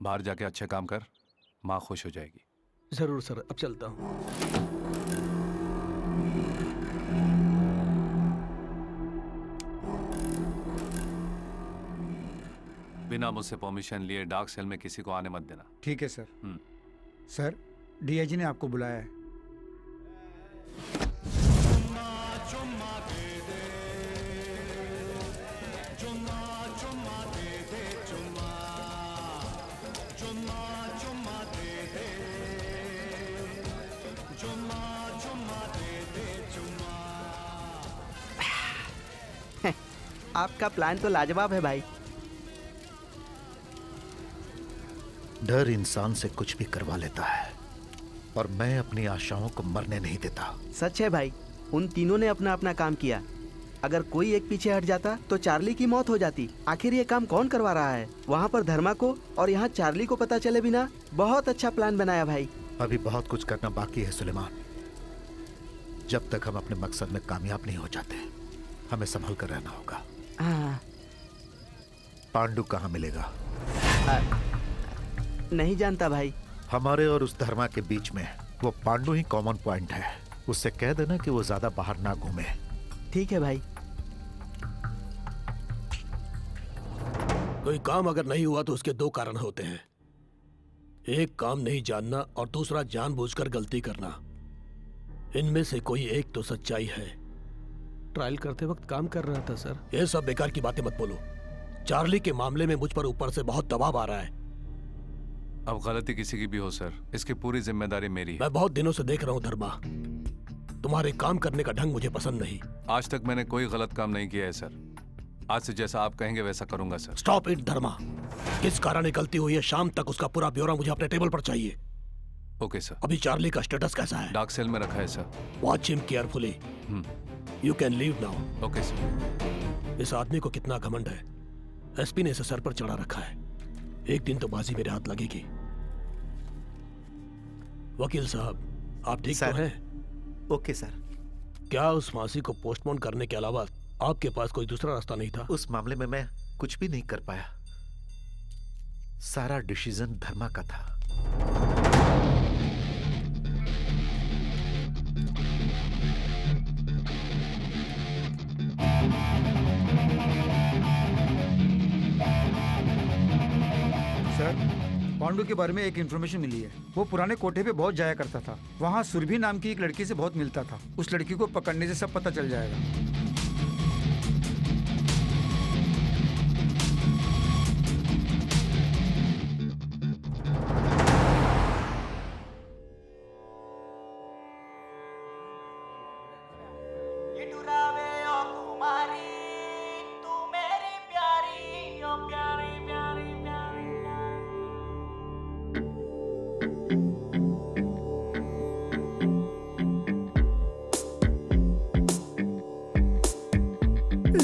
बाहर जाके अच्छे काम कर, माँ खुश हो जाएगी। जरूर सर, अब चलता हूँ। बिना मुझसे परमिशन लिए डार्क सेल में किसी को आने मत देना। ठीक है सर। सर, डीआईजी ने आपको बुलाया है। आपका प्लान तो लाजवाब है भाई। डर इंसान से कुछ भी करवा लेता है, और मैं अपनी आशाओं को मरने नहीं देता। सच है भाई, उन तीनों ने अपना अपना काम किया। अगर कोई एक पीछे हट जाता तो चार्ली की मौत हो जाती। आखिर ये काम कौन करवा रहा है? वहाँ पर धर्मा को और यहाँ चार्ली को पता चले बिना बहुत अच्छा प्लान बनाया भाई। अभी बहुत कुछ करना बाकी है सुलेमान। जब तक हम अपने मकसद में कामयाब नहीं हो जाते, हमें संभल कर रहना होगा। पांडु कहाँ मिलेगा? नहीं जानता भाई। हमारे और उस धर्मा के बीच में वो पांडु ही कॉमन पॉइंट है। उससे कह देना कि वो ज्यादा बाहर ना घूमे। ठीक है भाई। कोई काम अगर नहीं हुआ तो उसके दो कारण होते हैं। एक, काम नहीं जानना, और दूसरा, जानबूझकर गलती करना। इनमें से कोई एक तो सच्चाई है। ट्रायल करते वक्त काम कर रहा था सर। ये सब बेकार की बातें मत बोलो। चार्ली के मामले में मुझ पर ऊपर से बहुत दबाव आ रहा है। अब गलती किसी की भी हो सर, इसकी पूरी जिम्मेदारी मेरी है। मैं बहुत दिनों से देख रहा हूँ धर्मा, तुम्हारे काम करने का ढंग मुझे पसंद नहीं। आज तक मैंने कोई गलत काम नहीं किया है सर। आज से जैसा आप कहेंगे वैसा करूंगा सर। स्टॉप इट धर्मा। किस कारण ये गलती हुई है, शाम तक उसका पूरा ब्यौरा मुझे अपने टेबल पर चाहिए। Okay sir. अभी चार्ली का स्टेटस कैसा है? डार्क सेल में रखा है sir. Watch him carefully. You can leave now. Okay sir. इस आदमी को कितना घमंड है। एसपी ने इसे सर पर चढ़ा रखा है। एक दिन तो बाजी मेरे हाथ लगेगी। वकील साहब, आप ठीक तो हैं? Okay sir. क्या उस फांसी को पोस्टपोन करने के अलावा आपके पास कोई दूसरा रास्ता नहीं था? उस मामले में मैं कुछ भी नहीं कर पाया। सारा डिसीजन धर्मा का था। सर, पांडु के बारे में एक इन्फॉर्मेशन मिली है। वो पुराने कोठे पे बहुत जाया करता था। वहाँ सुरभि नाम की एक लड़की से बहुत मिलता था। उस लड़की को पकड़ने से सब पता चल जाएगा।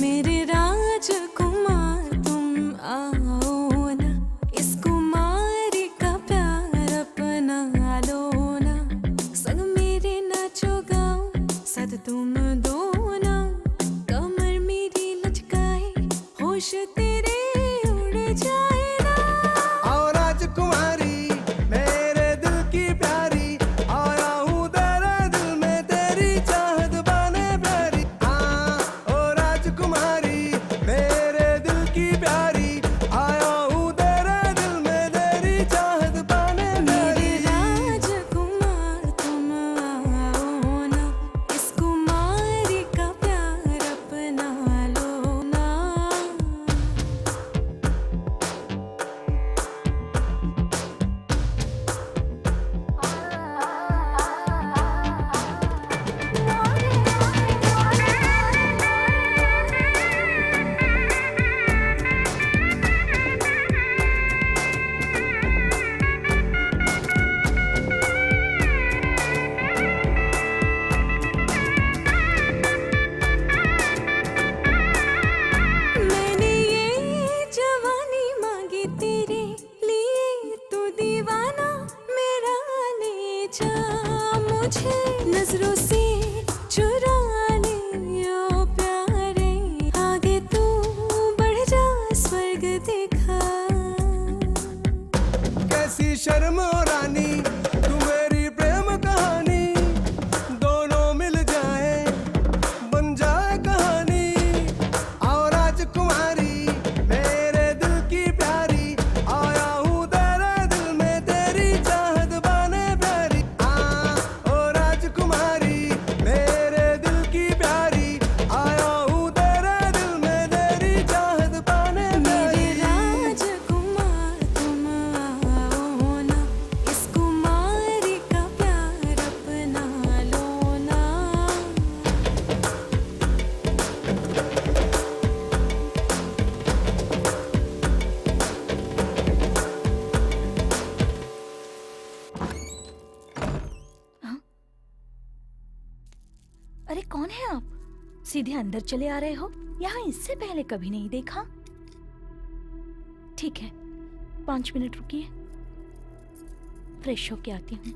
मेरे राजकुमार तुम आओ ना, इस कुमारी का प्यार अपना लो ना, संग मेरे नाचो गाओ साथ तुम दो ना, कमर मेरी लचकाए होश तेरे उड़ जाए ना। आओ राजकुमारी मेरे दिल की प्यारी, आया हूँ तेरे दिल में तेरी चाहत बने प्यारी। हाँ ओ राजकुमारी मेरे दिल की प्यारी, आया हूँ तेरे दिल में तेरी चाहत बने प्यारी। राजकुमार तुम आओ ना, इस कुमारी का प्यार अपना लो ना। मैंने ये जवानी मांगी तेरे लिए, तू दीवाना मेरा ले जा मुझे, नजरों से चुरा ले ओ प्यारे, आगे तू बढ़ जा स्वर्ग दिखा। कैसी शर्म ओ रानी तू मेरी प्रेम कहानी, दोनों मिल जाए बन जाए कहानी। आओ राजकुमारी मेरे दिल की प्यारी, आया हूँ तेरे दिल में तेरी चाहत बने प्यारी। हाँ ओ राजकुमारी मेरे दिल की प्यारी, आया हूँ तेरे दिल में तेरी चाहत बने मेरे प्यारी। राजकुमार तुम आओ ना, इस कुमारी का प्यार अपना लो ना। अरे कौन है आप? सीधे अंदर चले आ रहे हो? यहाँ इससे पहले कभी नहीं देखा। ठीक है, 5 मिनट रुकिए, फ्रेश होके आती हूँ।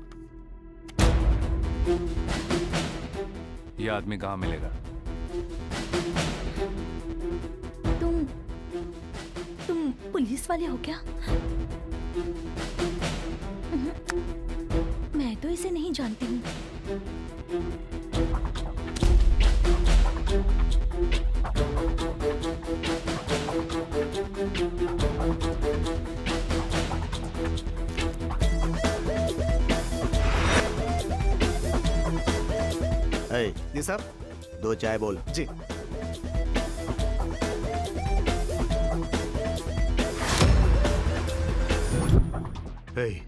ये आदमी कहाँ मिलेगा? तुम पुलिस वाले हो क्या? मैं तो इसे नहीं जानती हूँ। जी साहब, 2 चाय बोल। जी।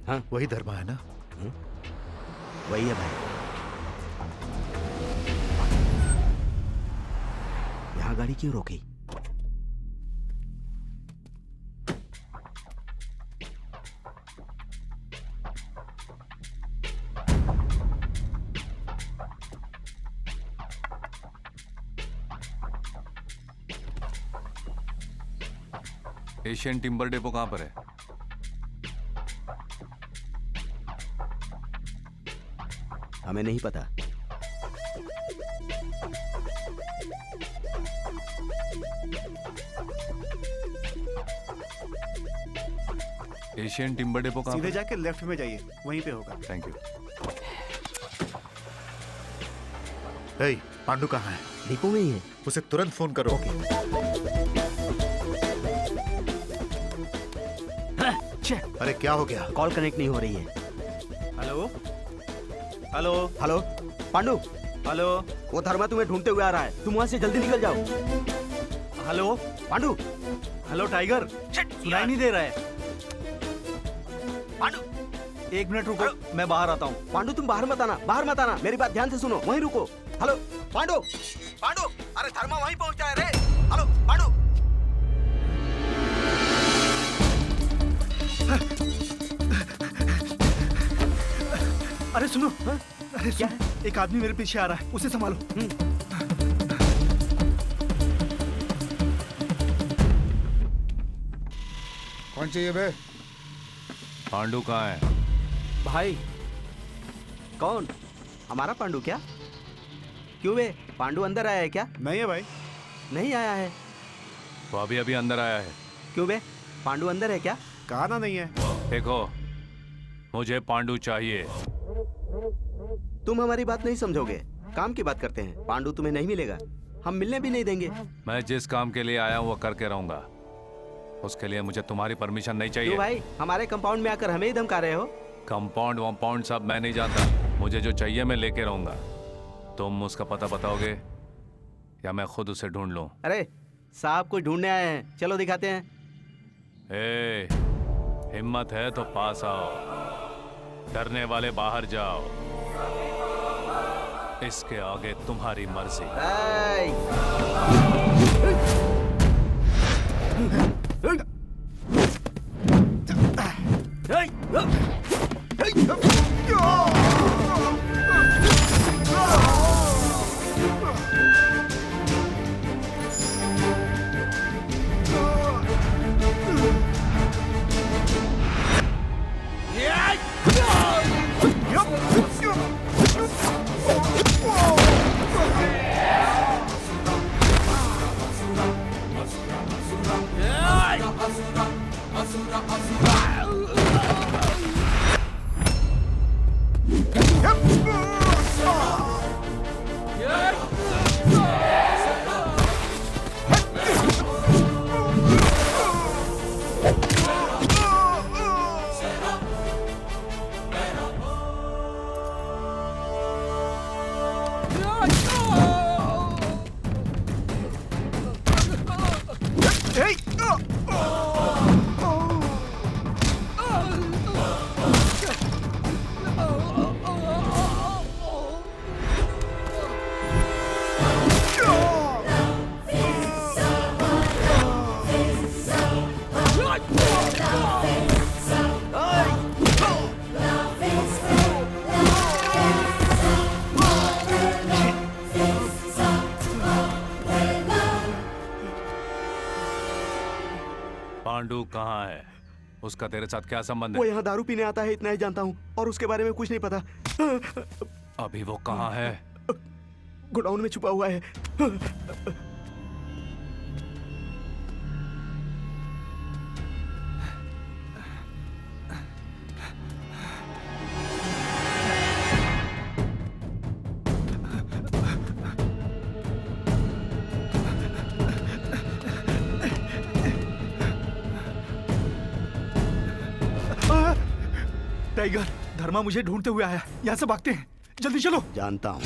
हाँ? वही धर्मा है ना? वही है भाई। यहाँ गाड़ी क्यों रोकी? एशियन टिम्बर डेपो कहाँ पर है? हमें नहीं पता। एशियन टिम्बर डेपो कहाँ सीधे पर? जाके लेफ्ट में जाइए, वहीं पे होगा। Thank you. हे, पांडु कहाँ है? डिपो में ही है। उसे तुरंत फोन करो। अरे क्या हो गया? कॉल कनेक्ट नहीं हो रही है। Hello hello hello Pandu, hello वो धर्मा तुम्हें ढूंढते हुए आ रहा है, तुम वहां से जल्दी निकल जाओ। हेलो पांडु, हेलो टाइगर, सुनाई नहीं दे रहा है। पांडु, 1 मिनट रुको, मैं बाहर आता हूँ। पांडु तुम बाहर मत आना, बाहर मत आना, मेरी बात ध्यान से सुनो, वहीं रुको। हेलो पांडु, पांडु, अरे धर्मा वहीं पहुंचा है रे। हेलो पांडु। अरे सुनो, अरे क्या? एक आदमी मेरे पीछे आ रहा है, उसे संभालो। कौन चाहिए बे? पांडु कहाँ है? भाई कौन? हमारा पांडु क्या? क्यों बे, पांडु अंदर आया है क्या? नहीं है भाई। नहीं आया है। वो अभी अभी अंदर आया है। क्यों बे, पांडु अंदर है क्या? कहा ना नहीं है। देखो, मुझे पांडु चाहिए। तुम हमारी बात नहीं समझोगे, काम की बात करते हैं। पांडु तुम्हें नहीं मिलेगा, हम मिलने भी नहीं देंगे। मैं जिस काम के लिए आया हूँ वो करके रहूंगा। उसके लिए मुझे तुम्हारी परमिशन नहीं चाहिए। क्यों भाई, हमारे कंपाउंड में आकर हमें ही धमका रहे हो? कंपाउंड वम्पाउंड सब मैं नहीं जानता, मुझे जो चाहिए मैं लेके रहूंगा। तुम उसका पता बताओगे या मैं खुद उसे ढूंढ लूं? अरे साहब कोई ढूंढने आए हैं, चलो दिखाते हैं। ए, हिम्मत है तो पास आओ, डरने वाले बाहर जाओ। इसके आगे तुम्हारी मर्जी। पांडु कहाँ है? उसका तेरे साथ क्या संबंध है? वो यहाँ दारू पीने आता है, इतना ही जानता हूँ, और उसके बारे में कुछ नहीं पता। अभी वो कहाँ है? गोडाउन में छुपा हुआ है। टाइगर, धर्मा मुझे ढूंढते हुए आया, यहाँ से भागते हैं, जल्दी चलो। जानता हूँ,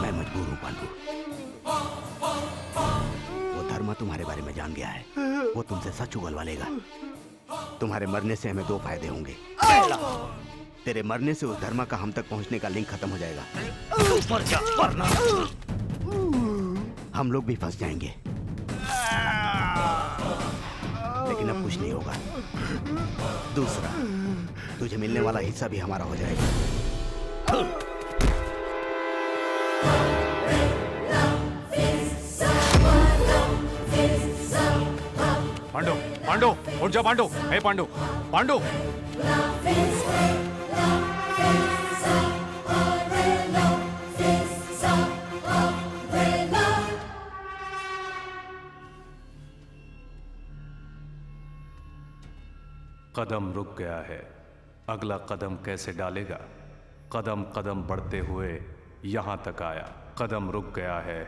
मैं मजबूर हूँ पांडु। वो धर्मा तुम्हारे बारे में जान गया है, वो तुमसे सच उगलवा लेगा। तुम्हारे मरने से हमें 2 फायदे होंगे। पहला, तेरे मरने से उस धर्मा का हम तक पहुंचने का लिंक खत्म हो जाएगा। मर जा, वरना हम लोग भी फंस जाएंगे। लेकिन अब कुछ नहीं होगा। दूसरा, तुझे मिलने वाला हिस्सा भी हमारा हो जाएगा। पांडु, पांडु, उठ जा पांडु। हे पांडु, पांडु। कदम रुक गया है, अगला कदम कैसे डालेगा? कदम कदम बढ़ते हुए यहां तक आया। कदम रुक गया है,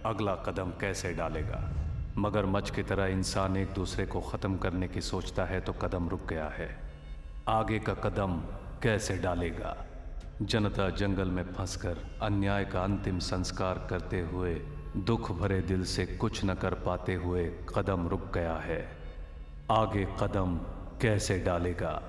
अगला कदम कैसे डालेगा? मगरमच्छ की तरह इंसान एक दूसरे को खत्म करने की सोचता है तो कदम रुक गया है। आगे का कदम कैसे डालेगा? जनता जंगल में फंसकर अन्याय का अंतिम संस्कार करते हुए दुख भरे दिल से कुछ न कर पाते हुए कदम रुक गया है। आगे कदम कैसे डालेगा?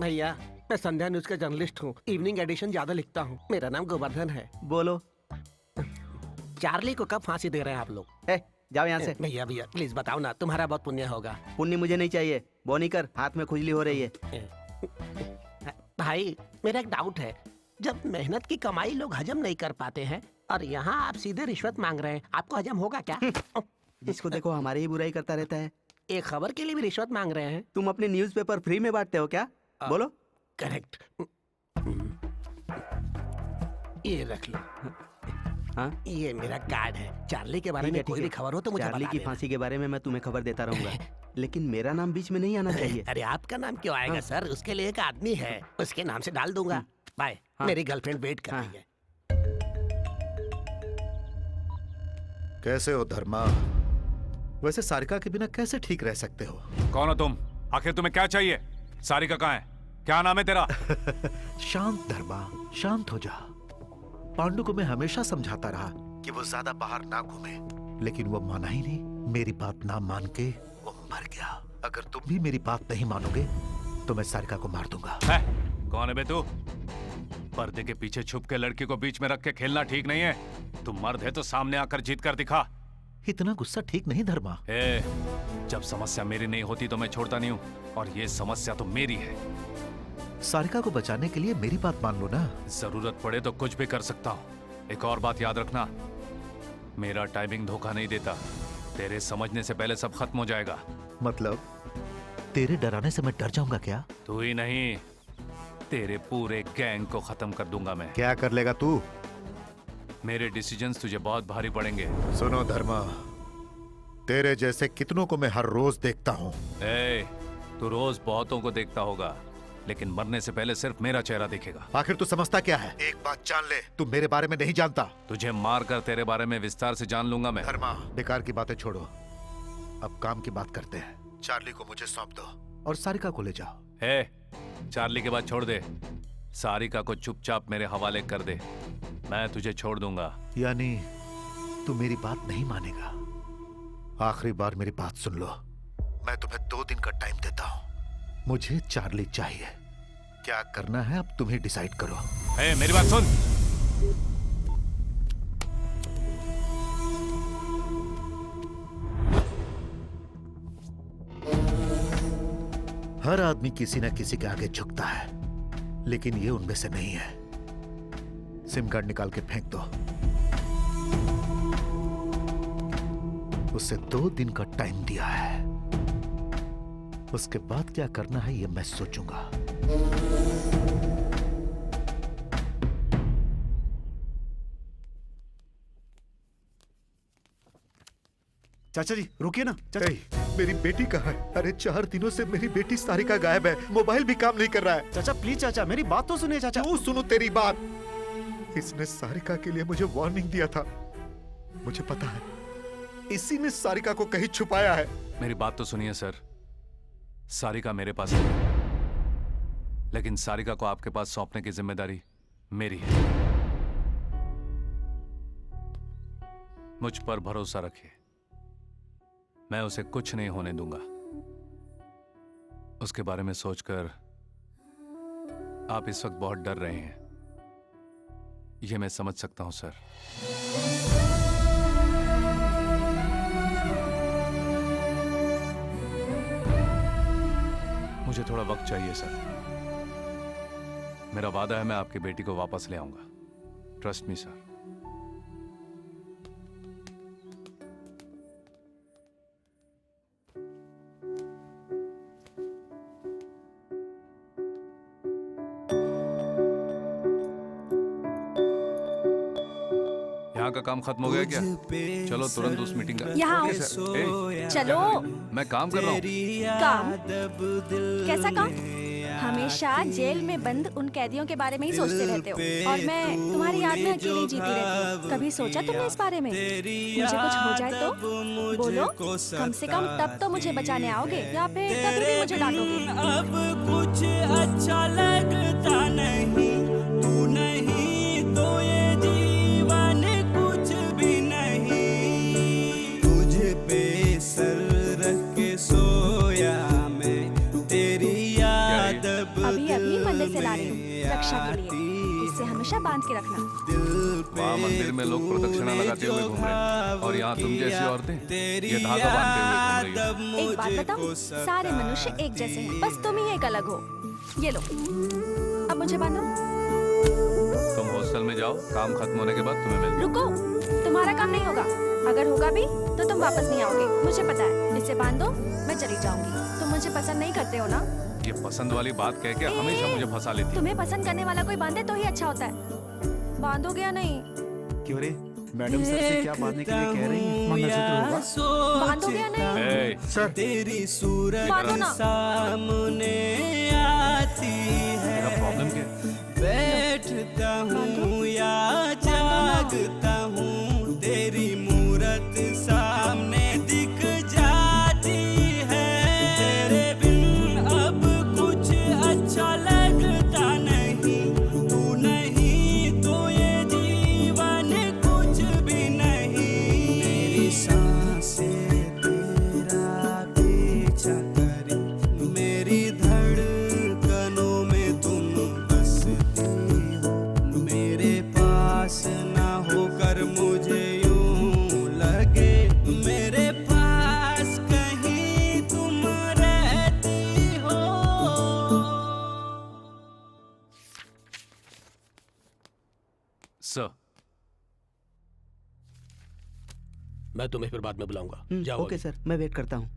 भैया, मैं संध्या न्यूज का जर्नलिस्ट हूँ। इवनिंग एडिशन ज्यादा लिखता हूँ। मेरा नाम गोवर्धन है। बोलो। चार्ली को कब फांसी दे रहे हैं आप लोग? जाओ यहाँ से। भैया भैया प्लीज बताओ ना, तुम्हारा बहुत पुण्य होगा। पुण्य मुझे नहीं चाहिए। बोनी कर, हाथ में खुजली हो रही है। भाई मेरा एक डाउट है, जब मेहनत की कमाई लोग हजम नहीं कर पाते हैं और यहाँ आप सीधे रिश्वत मांग रहे हैं, आपको हजम होगा क्या? जिसको देखो हमारी ही बुराई करता रहता है। एक खबर के लिए भी रिश्वत मांग रहे हैं? तुम अपने न्यूज़पेपर फ्री में बांटते हो क्या? बोलो। करेक्ट। ये रख लो। हाँ? ये मेरा कार्ड है। चार्ली के बारे में कोई भी खबर हो तो मुझे चार्ली की फांसी के बारे में मैं तुम्हें खबर देता रहूंगा। लेकिन मेरा नाम बीच में नहीं आना चाहिए। अरे आपका नाम क्यों आएगा सर? उसके लिए एक आदमी है, उसके नाम से डाल दूंगा। बाय। मेरी गर्लफ्रेंड वेट कर रही है। कैसे हो धर्मा? वैसे सारिका के बिना कैसे ठीक रह सकते हो? कौन हो तुम? आखिर तुम्हें क्या चाहिए? सारिका कहाँ है? क्या नाम है तेरा? शांत धर्मा, शांत हो जा। पांडु को मैं हमेशा समझाता रहा कि वो ज्यादा बाहर ना घूमे, लेकिन वो माना ही नहीं। मेरी बात ना मान के वो मर गया। अगर तुम भी मेरी बात नहीं मानोगे तो मैं सारिका को मार दूंगा। है? कौन है बे तू? पर्दे के पीछे छुप के लड़की को बीच में रख के खेलना ठीक नहीं है। तू मर्द है तो सामने आकर जीत कर दिखा। इतना गुस्सा ठीक नहीं धर्मा। जब समस्या मेरी नहीं होती तो मैं छोड़ता नहीं हूँ, और ये समस्या तो मेरी है। सारिका को बचाने के लिए मेरी बात मान लो ना। जरूरत पड़े तो कुछ भी कर सकता हूँ। एक और बात याद रखना, मेरा टाइमिंग धोखा नहीं देता। तेरे समझने से पहले सब खत्म हो जाएगा। मतलब तेरे डराने से मैं डर जाऊंगा क्या? तू ही नहीं, तेरे पूरे गैंग को खत्म कर दूंगा मैं। क्या कर लेगा तू? मेरे डिसीजंस तुझे बहुत भारी पड़ेंगे। सुनो धर्मा, तेरे जैसे कितनों को मैं हर रोज देखता हूँ। तू रोज बहुतों को देखता होगा, लेकिन मरने से पहले सिर्फ मेरा चेहरा देखेगा। आखिर तू समझता क्या है? एक बात जान ले, तू मेरे बारे में नहीं जानता। तुझे मारकर तेरे बारे में विस्तार से जान लूंगा मैं। धर्मा, बेकार की बातें छोड़ो, अब काम की बात करते हैं। चार्ली को मुझे सौंप दो और सारिका को ले जाओ। चार्ली के बाद छोड़ दे, सारिका को चुपचाप मेरे हवाले कर दे, मैं तुझे छोड़ दूंगा। यानी तू मेरी बात नहीं मानेगा? आखिरी बार मेरी बात सुन लो, मैं तुम्हें 2 दिन का टाइम देता हूँ। मुझे चार्ली चाहिए। क्या करना है अब तुम ही डिसाइड करो। मेरी बात सुन। हर आदमी किसी न किसी के आगे झुकता है, लेकिन ये उनमें से नहीं है। सिम कार्ड निकाल के फेंक दो। उसे 2 दिन का टाइम दिया है, उसके बाद क्या करना है ये मैं सोचूंगा। चाचा जी रुकिए ना। चाचा मेरी बेटी कहाँ है? अरे 4 दिनों से मेरी बेटी सारिका गायब है, मोबाइल भी काम नहीं कर रहा है। चाचा प्लीज चाचा, मेरी बात तो सुनिए चाचा। क्यों सुनो तेरी बात? इसने सारिका के लिए मुझे वार्निंग दिया था। मुझे पता है इसी ने सारिका को कहीं छुपाया है। मेरी बात तो सुनिए सर, सारिका मेरे पास है, लेकिन सारिका को आपके पास सौंपने की जिम्मेदारी मेरी है। मुझ पर भरोसा रखिए, मैं उसे कुछ नहीं होने दूंगा। उसके बारे में सोचकर आप इस वक्त बहुत डर रहे हैं, यह मैं समझ सकता हूं सर। मुझे थोड़ा वक्त चाहिए सर। मेरा वादा है मैं आपकी बेटी को वापस ले आऊंगा। Trust me sir. यहाँ का काम खत्म हो गया क्या? चलो तुरंत उस मीटिंग का। यहाँ आओ। Okay sir. ए, चलो। मैं काम कर रहा हूँ। काम? कैसा काम? हमेशा जेल में बंद उन कैदियों के बारे में ही सोचते रहते हो और मैं तुम्हारी याद में अकेली जीती रहती हूँ। कभी सोचा तुमने इस बारे में? मुझे कुछ हो जाए तो बोलो, कम से कम तब तो मुझे बचाने आओगे, या फिर कभी भी मुझे डांटोगे। अब कुछ अच्छा लगता नहीं, तू नहीं तो ये जीवन कुछ भी नहीं। तुझ पे सर रख के सोया मैं, तेरी याद अभी अभी मंदिर से ला रही हूँ रक्षा के लिए, इसे हमेशा बांध के रखना। वहाँ मंदिर में लोग प्रदक्षिणा लगाते हुए घूम रहे हैं और यहाँ तुम जैसी औरतें ये धागा बांधते हुए घूम रही हो। एक बात बताऊं, सारे मनुष्य एक जैसे हैं, बस तुम ही एक अलग हो। ये लो, अब मुझे बांधो। तुम हॉस्टल में जाओ, काम खत्म होने के बाद तुम्हें मिल। रुको, तुम्हारा काम नहीं होगा। अगर होगा भी तो तुम वापस नहीं आओगे, मुझे पता है। इसे बांधो, मैं चली जाऊंगी। तुम मुझे पसंद नहीं करते हो ना? ये पसंद वाली बात कह के हमेशा मुझे फंसा लेती है। तुम्हें पसंद करने वाला कोई बांधे तो ही अच्छा होता है। बांधोगे या नहीं? क्यों रे, मैडम सर से क्या बांधने के लिए कह रही हैं? मंगलसूत्र होगा। बांधोगे या नहीं? सर, तेरी सूरत बांधो ना। सामने आती है। तेरा प्रॉब्लम क्या? बैठता हूँ या जागता हूँ, तेरी मूरत सामने दिख जाती है। तेरे बिन अब कुछ अच्छा लगता नहीं, तू नहीं तो ये जीवन कुछ भी नहीं। मेरी सांसें तेरा पीछा करी, मेरी धड़कनों में तुम बसती हो। मेरे पास ना होकर मुझे यूं लगे, मेरे पास कहीं तुम रहती हो। सर, मैं तुम्हें फिर बाद में बुलाऊंगा। जाओ। ओके सर, मैं वेट करता हूँ।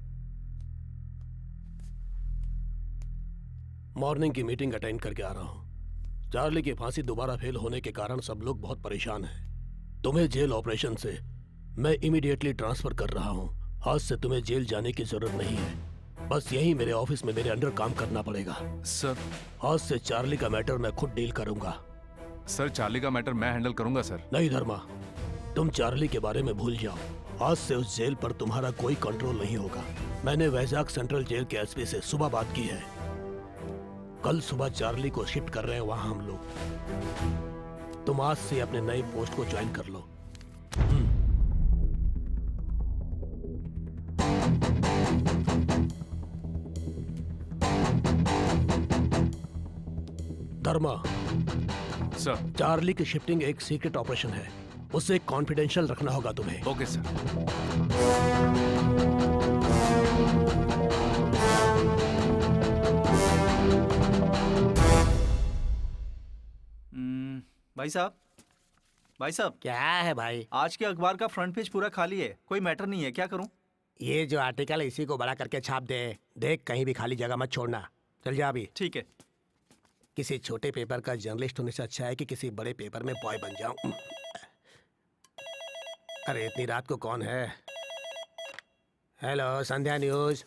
मॉर्निंग की मीटिंग अटेंड करके आ रहा हूँ। चार्ली की फांसी दोबारा फेल होने के कारण सब लोग बहुत परेशान हैं। तुम्हें जेल ऑपरेशन से मैं इमीडिएटली ट्रांसफर कर रहा हूँ। आज से तुम्हें जेल जाने की जरूरत नहीं है, बस यहीं मेरे ऑफिस में मेरे अंडर काम करना पड़ेगा। सर, आज से चार्ली का मैटर मैं खुद डील करूंगा। सर, चार्ली का मैटर मैं हैंडल करूंगा सर। नहीं धर्मा, तुम चार्ली के बारे में भूल जाओ। आज से उस जेल पर तुम्हारा कोई कंट्रोल नहीं होगा। मैंने वैजाग सेंट्रल जेल के एसपी से सुबह बात की है। कल सुबह चार्ली को शिफ्ट कर रहे हैं वहां हम लोग। तुम आज से अपने नए पोस्ट को ज्वाइन कर लो। धर्मा, सर, चार्ली की शिफ्टिंग एक सीक्रेट ऑपरेशन है, उसे कॉन्फिडेंशियल रखना होगा तुम्हें। Okay sir. भाई साहब, भाई साहब। क्या है भाई? आज के अखबार का फ्रंट पेज पूरा खाली है, कोई मैटर नहीं है, क्या करूं? ये जो आर्टिकल है इसी को बड़ा करके छाप दे। देख, कहीं भी खाली जगह मत छोड़ना। चल जा अभी। ठीक है। किसी छोटे पेपर का जर्नलिस्ट होने से अच्छा है कि किसी बड़े पेपर में बॉय बन जाऊं। अरे इतनी रात को कौन है? हेलो, संध्या न्यूज।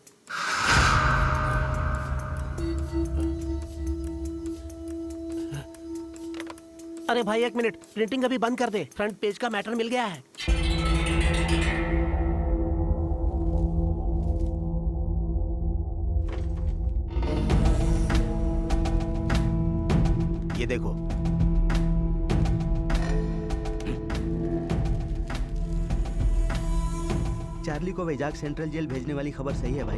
अरे भाई एक मिनट, प्रिंटिंग अभी बंद कर दे, फ्रंट पेज का मैटर मिल गया है। ये देखो, चार्ली को वैजाग सेंट्रल जेल भेजने वाली खबर सही है भाई।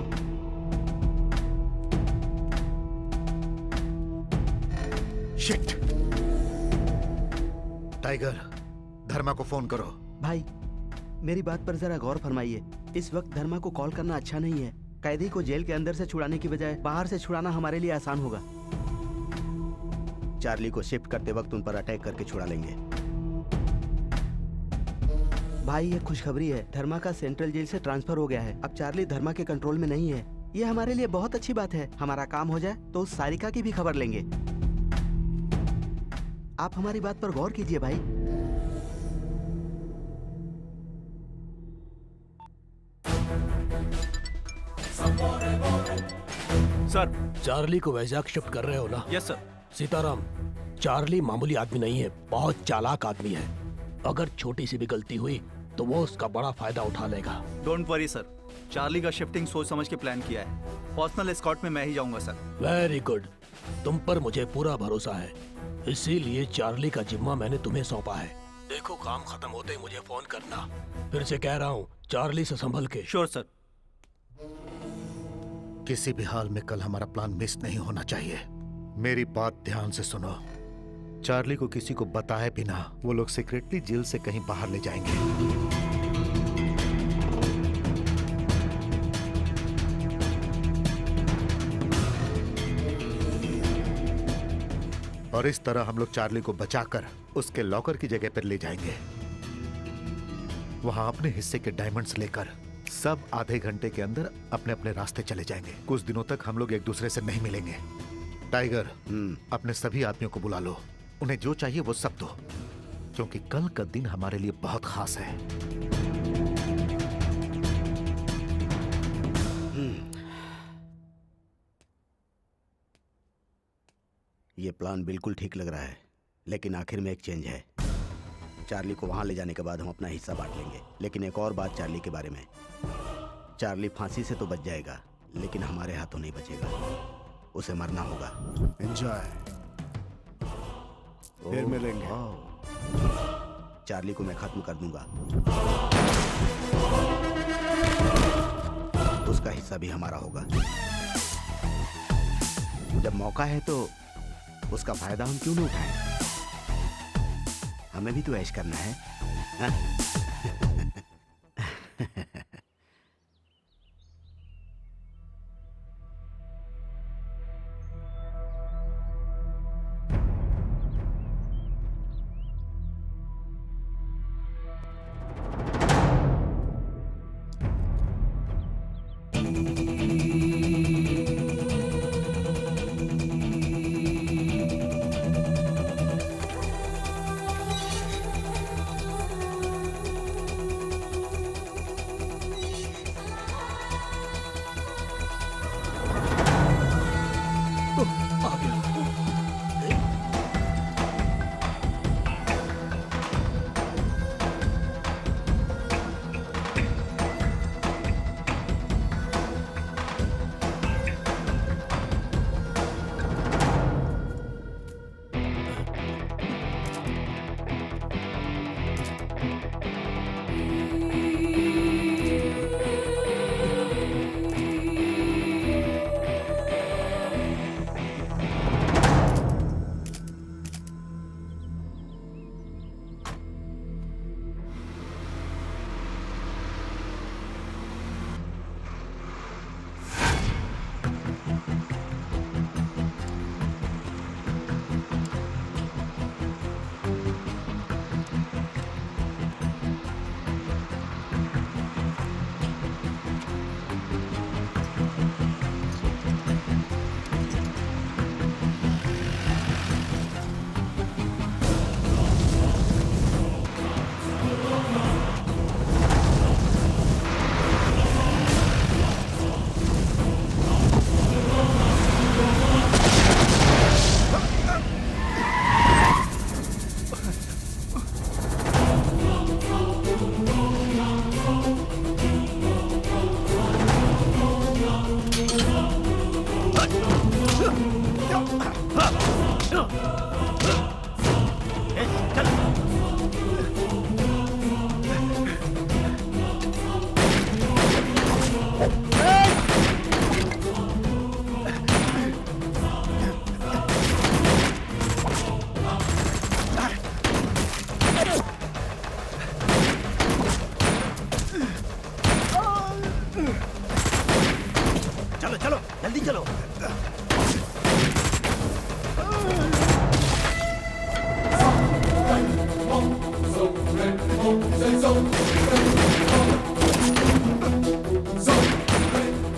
शिट! टाइगर, धर्मा को फोन करो। भाई मेरी बात पर जरा गौर फरमाइए। इस वक्त धर्मा को कॉल करना अच्छा नहीं है। कैदी को जेल के अंदर से छुड़ाने की बजाय बाहर से छुड़ाना हमारे लिए आसान होगा। चार्ली को शिफ्ट करते वक्त उन पर अटैक करके छुड़ा लेंगे। भाई ये खुशखबरी है, धर्मा का सेंट्रल जेल से ट्रांसफर हो गया है। अब चार्ली धर्मा के कंट्रोल में नहीं है। ये हमारे लिए बहुत अच्छी बात है। हमारा काम हो जाए तो उस सारिका की भी खबर लेंगे। आप हमारी बात पर गौर कीजिए भाई। सर, चार्ली को वैजाग शिफ्ट कर रहे हो ना? Yes sir. सीताराम, चार्ली मामूली आदमी नहीं है, बहुत चालाक आदमी है। अगर छोटी सी भी गलती हुई तो वो उसका बड़ा फायदा उठा लेगा। डोंट वरी सर, चार्ली का शिफ्टिंग सोच समझ के प्लान किया है। पर्सनल एस्कॉर्ट में मैं ही जाऊंगा सर। वेरी गुड, तुम पर मुझे पूरा भरोसा है, इसीलिए चार्ली का जिम्मा मैंने तुम्हें सौंपा है। देखो काम खत्म होते ही मुझे फोन करना। फिर से कह रहा हूँ, चार्ली से संभल के। Sure sir. किसी भी हाल में कल हमारा प्लान मिस नहीं होना चाहिए। मेरी बात ध्यान से सुनो। चार्ली को किसी को बताए बिना वो लोग सीक्रेटली जेल से कहीं बाहर ले जाएंगे। और इस तरह हम लोग चार्ली को बचाकर उसके लॉकर की जगह पर ले जाएंगे। वहां अपने हिस्से के डायमंड्स लेकर सब आधे घंटे के अंदर अपने अपने रास्ते चले जाएंगे। कुछ दिनों तक हम लोग एक दूसरे से नहीं मिलेंगे। टाइगर, अपने सभी आदमियों को बुला लो। उन्हें जो चाहिए वो सब दो, क्योंकि कल का दिन हमारे लिए बहुत खास है। ये प्लान बिल्कुल ठीक लग रहा है, लेकिन आखिर में एक चेंज है। चार्ली को वहां ले जाने के बाद हम अपना हिस्सा बांट लेंगे। लेकिन एक और बात चार्ली के बारे में। चार्ली फांसी से तो बच जाएगा, लेकिन हमारे हाथों नहीं बचेगा। उसे मरना होगा। एंजॉय, फिर मिलेंगे। चार्ली को मैं खत्म कर दूंगा। उसका हिस्सा भी हमारा होगा। जब मौका है तो उसका फायदा हम क्यों न उठाएं? हमें भी तो ऐश करना है, हा?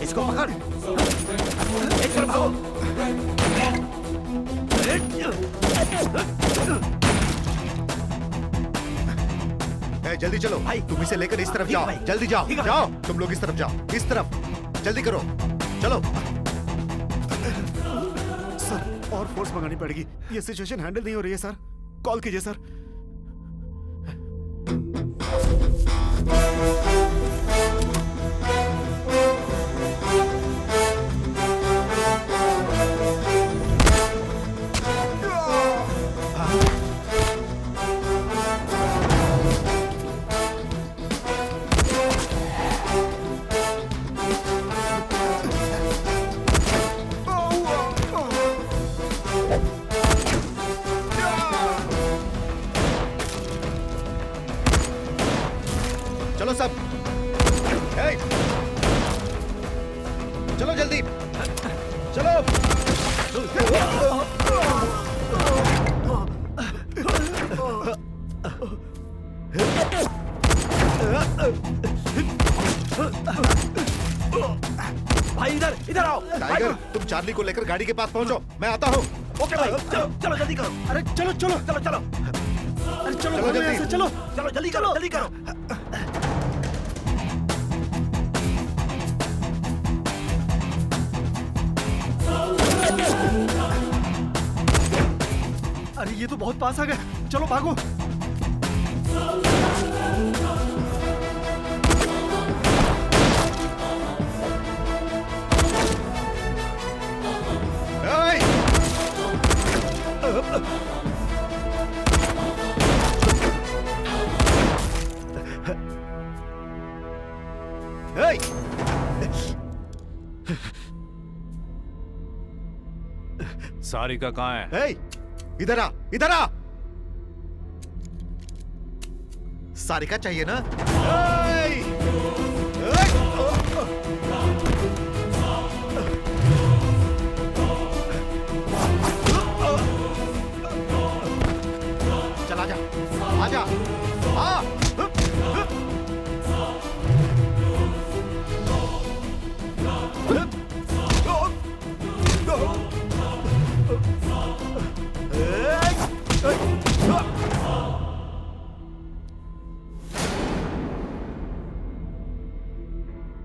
इसको पकड़। एक तरफ भागो। जल्दी चलो भाई, तुम इसे लेकर इस तरफ जाओ। जल्दी जाओ, जाओ तुम लोग इस तरफ जाओ, इस तरफ जल्दी करो, चलो। सर और फोर्स मंगानी पड़ेगी, ये सिचुएशन हैंडल नहीं हो रही है सर। कॉल कीजिए सर। चलो सब, हे! चलो जल्दी, चलो। भाई इधर इधर आओ। टाइगर, तुम चार्ली को लेकर गाड़ी के पास पहुंचो, मैं आता हूँ। ओके भाई, चलो चलो जल्दी करो। अरे चलो चलो चलो चलो, अरे चलो चलो जल्दी। ऐसे चलो चलो जल्दी करो, जल्दी करो। अरे ये तो बहुत पास आ गए, चलो भागो। हे! हे! सारिका कहाँ है? हे! इधर आ, इधर आ। सारिका चाहिए ना? हे! चल आजा, आजा, आ।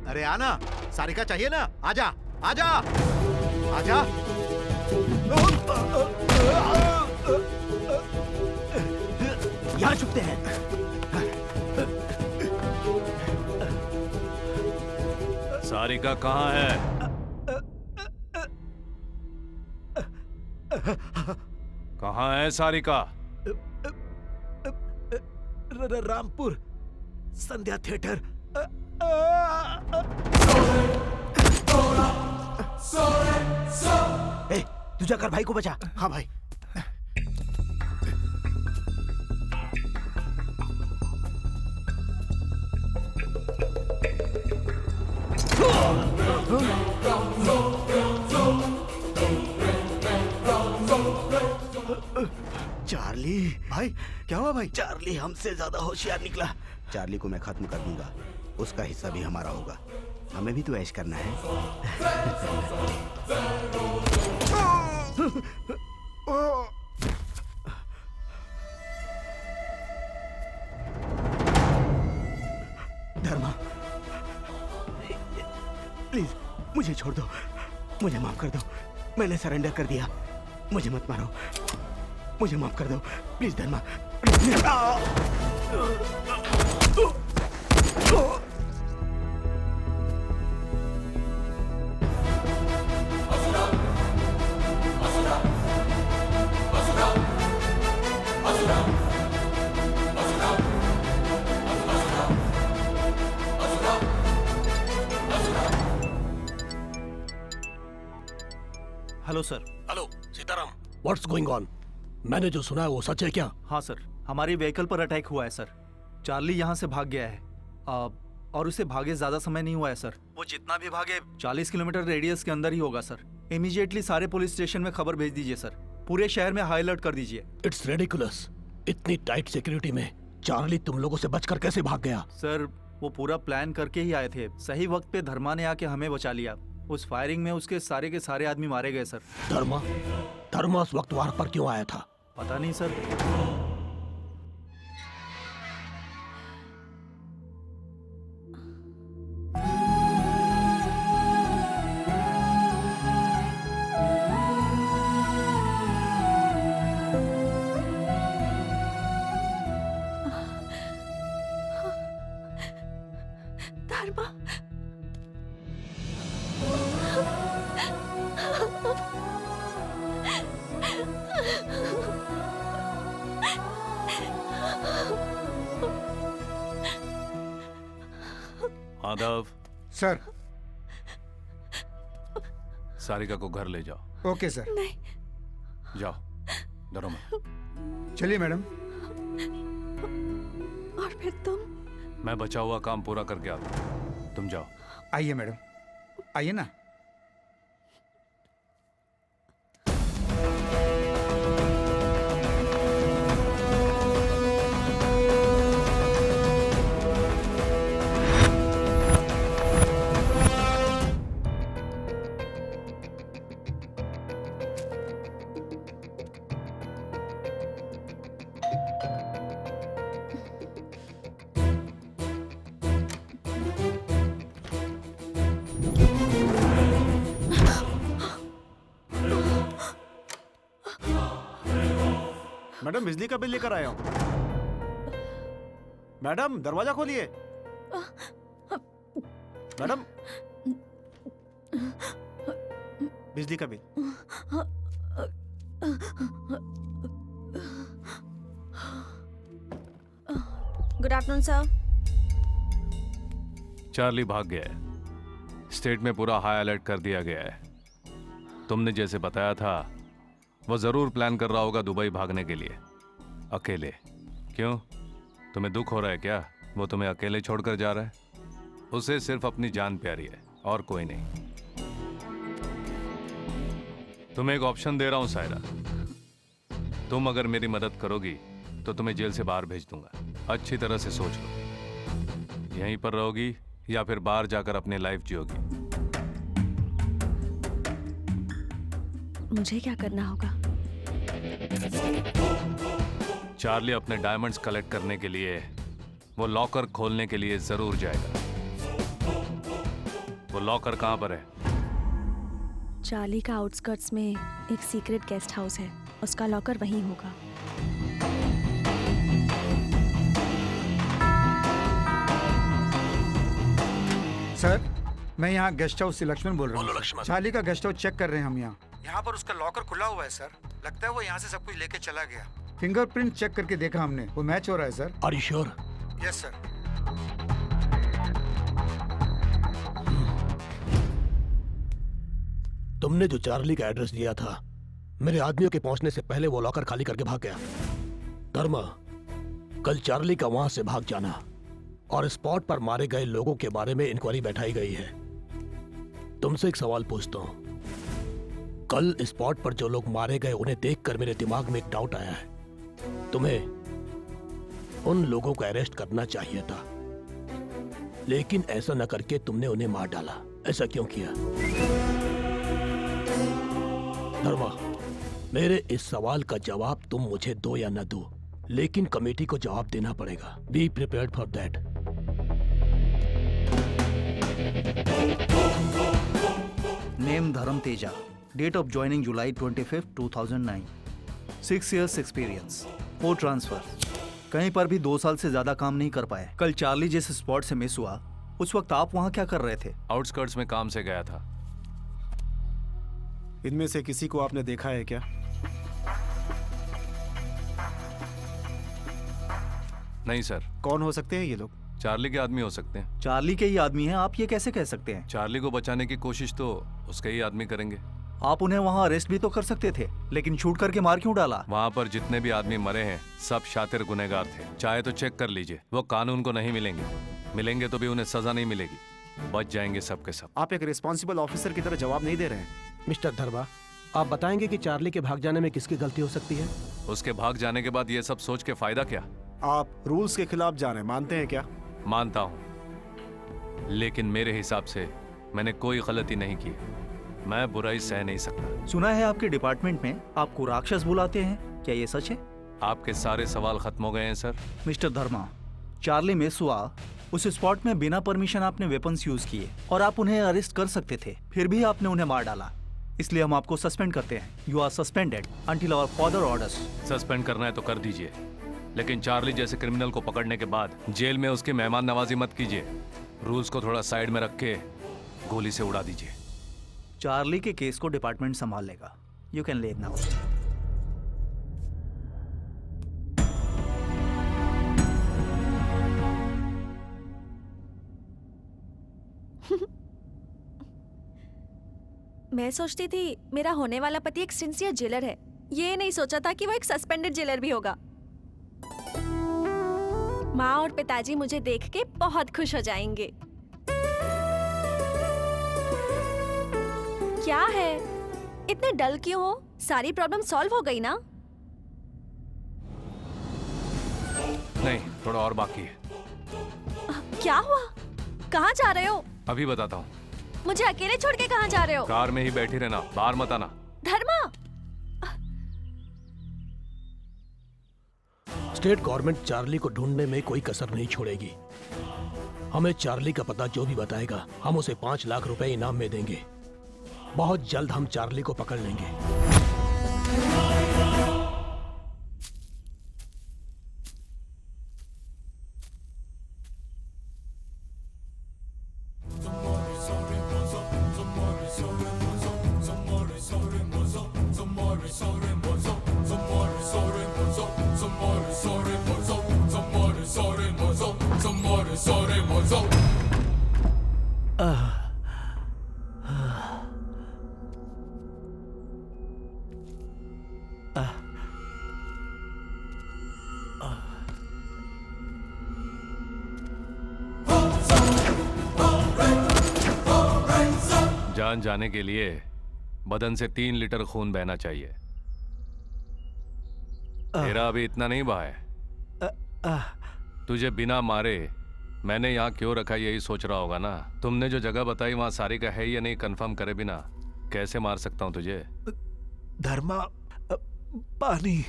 अरे आना, सारिका चाहिए ना? आजा, आजा, आजा। यहाँ छुपते हैं। सारिका कहाँ है? कहाँ है सारिका? रामपुर संध्या थिएटर। ए, तू जाकर भाई को बचा। हाँ भाई। चार्ली भाई क्या हुआ भाई? चार्ली हमसे ज्यादा होशियार निकला। चार्ली को मैं खत्म कर दूंगा, उसका हिस्सा भी हमारा होगा। हमें भी तो ऐश करना है। धर्मा, प्लीज मुझे छोड़ दो, मुझे माफ कर दो। मैंने सरेंडर कर दिया, मुझे मत मारो, मुझे माफ कर दो please Dharma. Hello sir. Hello Sitaram, what's going on? मैंने जो सुना है वो सच है क्या? हाँ सर, हमारी व्हीकल पर अटैक हुआ है सर। चार्ली यहाँ से भाग गया है और उसे भागे ज्यादा समय नहीं हुआ है सर। वो जितना भी भागे 40 किलोमीटर रेडियस के अंदर ही होगा सर। इमीडिएटली सारे पुलिस स्टेशन में खबर भेज दीजिए सर। पूरे शहर में हाई अलर्ट कर दीजिए। It's ridiculous. इतनी टाइट सिक्योरिटी में चार्ली तुम लोगों से बचकर कैसे भाग गया? सर वो पूरा प्लान करके ही आए थे। सही वक्त पे धर्मा ने आके हमें बचा लिया। उस फायरिंग में उसके सारे के सारे आदमी मारे गए सर। धर्मा उस वक्त वहां पर क्यों आया था? पता नहीं सर। धर्मा, आदव। सर। सारिका को घर ले जाओ। Okay sir. नहीं। जाओ, डरो मत। चलिए मैडम। और फिर तुम? मैं बचा हुआ काम पूरा करके आता हूँ, तुम जाओ। आइए मैडम, आइए ना। मैडम बिजली का बिल लेकर आया हूँ। मैडम दरवाजा खोलिए। मैडम बिजली का bill. Good afternoon sir. Charlie भाग गया है। स्टेट में पूरा हाई अलर्ट कर दिया गया है। तुमने जैसे बताया था वो जरूर प्लान कर रहा होगा दुबई भागने के लिए, अकेले। क्यों, तुम्हें दुख हो रहा है क्या? वो तुम्हें अकेले छोड़कर जा रहा है? उसे सिर्फ अपनी जान प्यारी है और कोई नहीं। तुम्हें एक ऑप्शन दे रहा हूं सायरा, तुम अगर मेरी मदद करोगी तो तुम्हें जेल से बाहर भेज दूंगा। अच्छी तरह से सोच लो, यहीं पर रहोगी या फिर बाहर जाकर अपनी लाइफ जियोगी। मुझे क्या करना होगा? चार्ली अपने डायमंड्स कलेक्ट करने के लिए वो लॉकर खोलने के लिए जरूर जाएगा। वो लॉकर कहां पर है? चार्ली का आउटस्कर्ट्स में एक सीक्रेट गेस्ट हाउस है, उसका लॉकर वहीं होगा। सर, मैं यहाँ गेस्ट हाउस से लक्ष्मण बोल रहा बोलो हूँ। लक्ष्मण। चार्ली का गेस्ट हाउस चेक कर रहे हैं हम यहाँ पर उसका लॉकर खुला हुआ है सर। लगता है वो यहाँ से सब कुछ लेके चला गया। फिंगरप्रिंट चेक करके देखा हमने, वो मैच हो रहा है sir. Are you sure? Yes sir. तुमने जो चार्ली का एड्रेस दिया था, मेरे आदमियों के पहुंचने से पहले वो लॉकर खाली करके भाग गया। धर्मा, कल चार्ली का वहां से भाग जाना और स्पॉट पर मारे गए लोगों के बारे में इंक्वायरी बैठाई गई है। तुमसे एक सवाल पूछता हूं, कल स्पॉट पर जो लोग मारे गए उन्हें देखकर मेरे दिमाग में एक डाउट आया है। तुम्हें उन लोगों को अरेस्ट करना चाहिए था, लेकिन ऐसा न करके तुमने उन्हें मार डाला। ऐसा क्यों किया? धर्मा, मेरे इस सवाल का जवाब तुम मुझे दो या न दो, लेकिन कमेटी को जवाब देना पड़ेगा। Be prepared for that. Name Dharma Teja, date of joining July 25, 2009, 6 years experience, 4 transfer. कहीं पर भी 2 साल से ज्यादा काम नहीं कर पाए। कल चार्ली जिस स्पॉट से मिस हुआ, उस वक्त आप वहां क्या कर रहे थे? आउटस्कर्ट्स में काम से गया था। इनमें से किसी को आपने देखा है क्या? नहीं सर। कौन हो सकते हैं ये लोग? चार्ली के आदमी हो सकते हैं। चार्ली के ही आदमी हैं, आप ये कैसे कह सकते हैं? चार्ली को बचाने की कोशिश तो उसके ही आदमी करेंगे। आप उन्हें वहां अरेस्ट भी तो कर सकते थे, लेकिन शूट करके मार क्यों डाला? वहां पर जितने भी आदमी मरे हैं सब शातिर गुनहगार थे। चाहे तो चेक कर लीजिए, वो कानून को नहीं मिलेंगे। मिलेंगे तो भी उन्हें सजा नहीं मिलेगी। बच जाएंगे सब के सब। आप एक रिस्पॉन्सिबल ऑफिसर की तरह जवाब नहीं दे रहे हैं। मिस्टर धर्मा, आप बताएंगे कि चार्ली के भाग जाने में किसकी गलती हो सकती है? उसके भाग जाने के बाद ये सब सोच के फायदा क्या? आप रूल्स के खिलाफ जा रहे हैं, मानते हैं क्या? मानता हूं, लेकिन मेरे हिसाब से मैंने कोई गलती नहीं की। मैं बुराई सह नहीं सकता। सुना है आपके डिपार्टमेंट में आपको राक्षस बुलाते हैं, क्या ये सच है? आपके सारे सवाल खत्म हो गए हैं सर। मिस्टर धर्मा, चार्ली मेसुआ उस स्पॉट में बिना परमिशन आपने वेपन्स यूज किए और आप उन्हें अरेस्ट कर सकते थे, फिर भी आपने उन्हें मार डाला। इसलिए हम आपको सस्पेंड करते हैं। You are suspended until our further orders. Suspend करना है तो कर दीजिए, लेकिन चार्ली जैसे क्रिमिनल को पकड़ने के बाद जेल में उसकी मेहमान नवाजी मत कीजिए। रूल्स को थोड़ा साइड में रख के गोली से उड़ा दीजिए। चार्ली के केस को डिपार्टमेंट संभाल लेगा। You can leave now. मैं सोचती थी मेरा होने वाला पति एक सिंसियर जेलर है, ये नहीं सोचा था कि वो एक सस्पेंडेड जेलर भी होगा। माँ और पिताजी मुझे देख के बहुत खुश हो जाएंगे। क्या है, इतने डल क्यों हो? सारी प्रॉब्लम सॉल्व हो गई ना? नहीं, थोड़ा और बाकी है। क्या हुआ? कहाँ जा रहे हो? अभी बताता हूँ। मुझे अकेले छोड़ के कहाँ जा रहे हो? कार में ही बैठी रहना, बाहर मत आना। धर्मा! स्टेट गवर्नमेंट चार्ली को ढूंढने में कोई कसर नहीं छोड़ेगी। हमें चार्ली का पता जो भी बताएगा, हम उसे 5 लाख रुपए इनाम में देंगे। बहुत जल्द हम चार्ली को पकड़ लेंगे। जान जाने के लिए बदन से 3 लीटर खून बहना चाहिए। तेरा अभी इतना नहीं बहा है। तुझे बिना मारे मैंने यहाँ क्यों रखा यही सोच रहा होगा ना। तुमने जो जगह बताई वहां सारिका है या नहीं कंफर्म करे बिना कैसे मार सकता हूँ तुझे? धर्मा, पानी,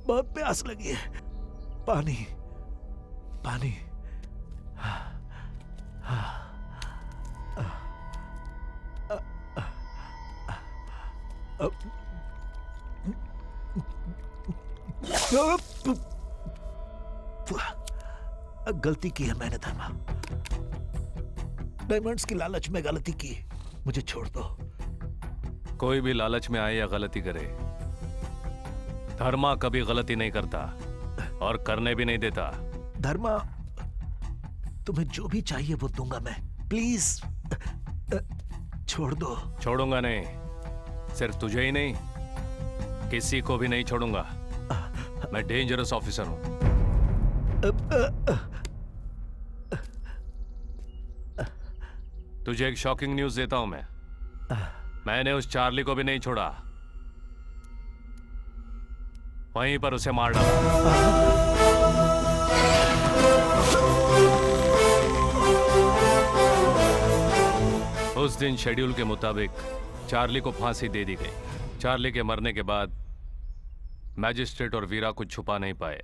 बहुत प्यास लगी है। पानी, पानी। गलती की है मैंने धर्मा, डायमंड्स की लालच में गलती की। मुझे छोड़ दो। कोई भी लालच में आए या गलती करे, धर्मा कभी गलती नहीं करता और करने भी नहीं देता। धर्मा, तुम्हें जो भी चाहिए वो दूंगा मैं। प्लीज छोड़ दो। छोड़ूंगा नहीं, सिर्फ तुझे ही नहीं, किसी को भी नहीं छोड़ूंगा। मैं डेंजरस ऑफिसर हूं। तुझे एक शॉकिंग न्यूज देता हूं मैं। मैंने उस चार्ली को भी नहीं छोड़ा, वहीं पर उसे मार डाला। उस दिन शेड्यूल के मुताबिक चार्ली को फांसी दे दी गई। चार्ली के मरने के बाद मैजिस्ट्रेट और वीरा कुछ छुपा नहीं पाए।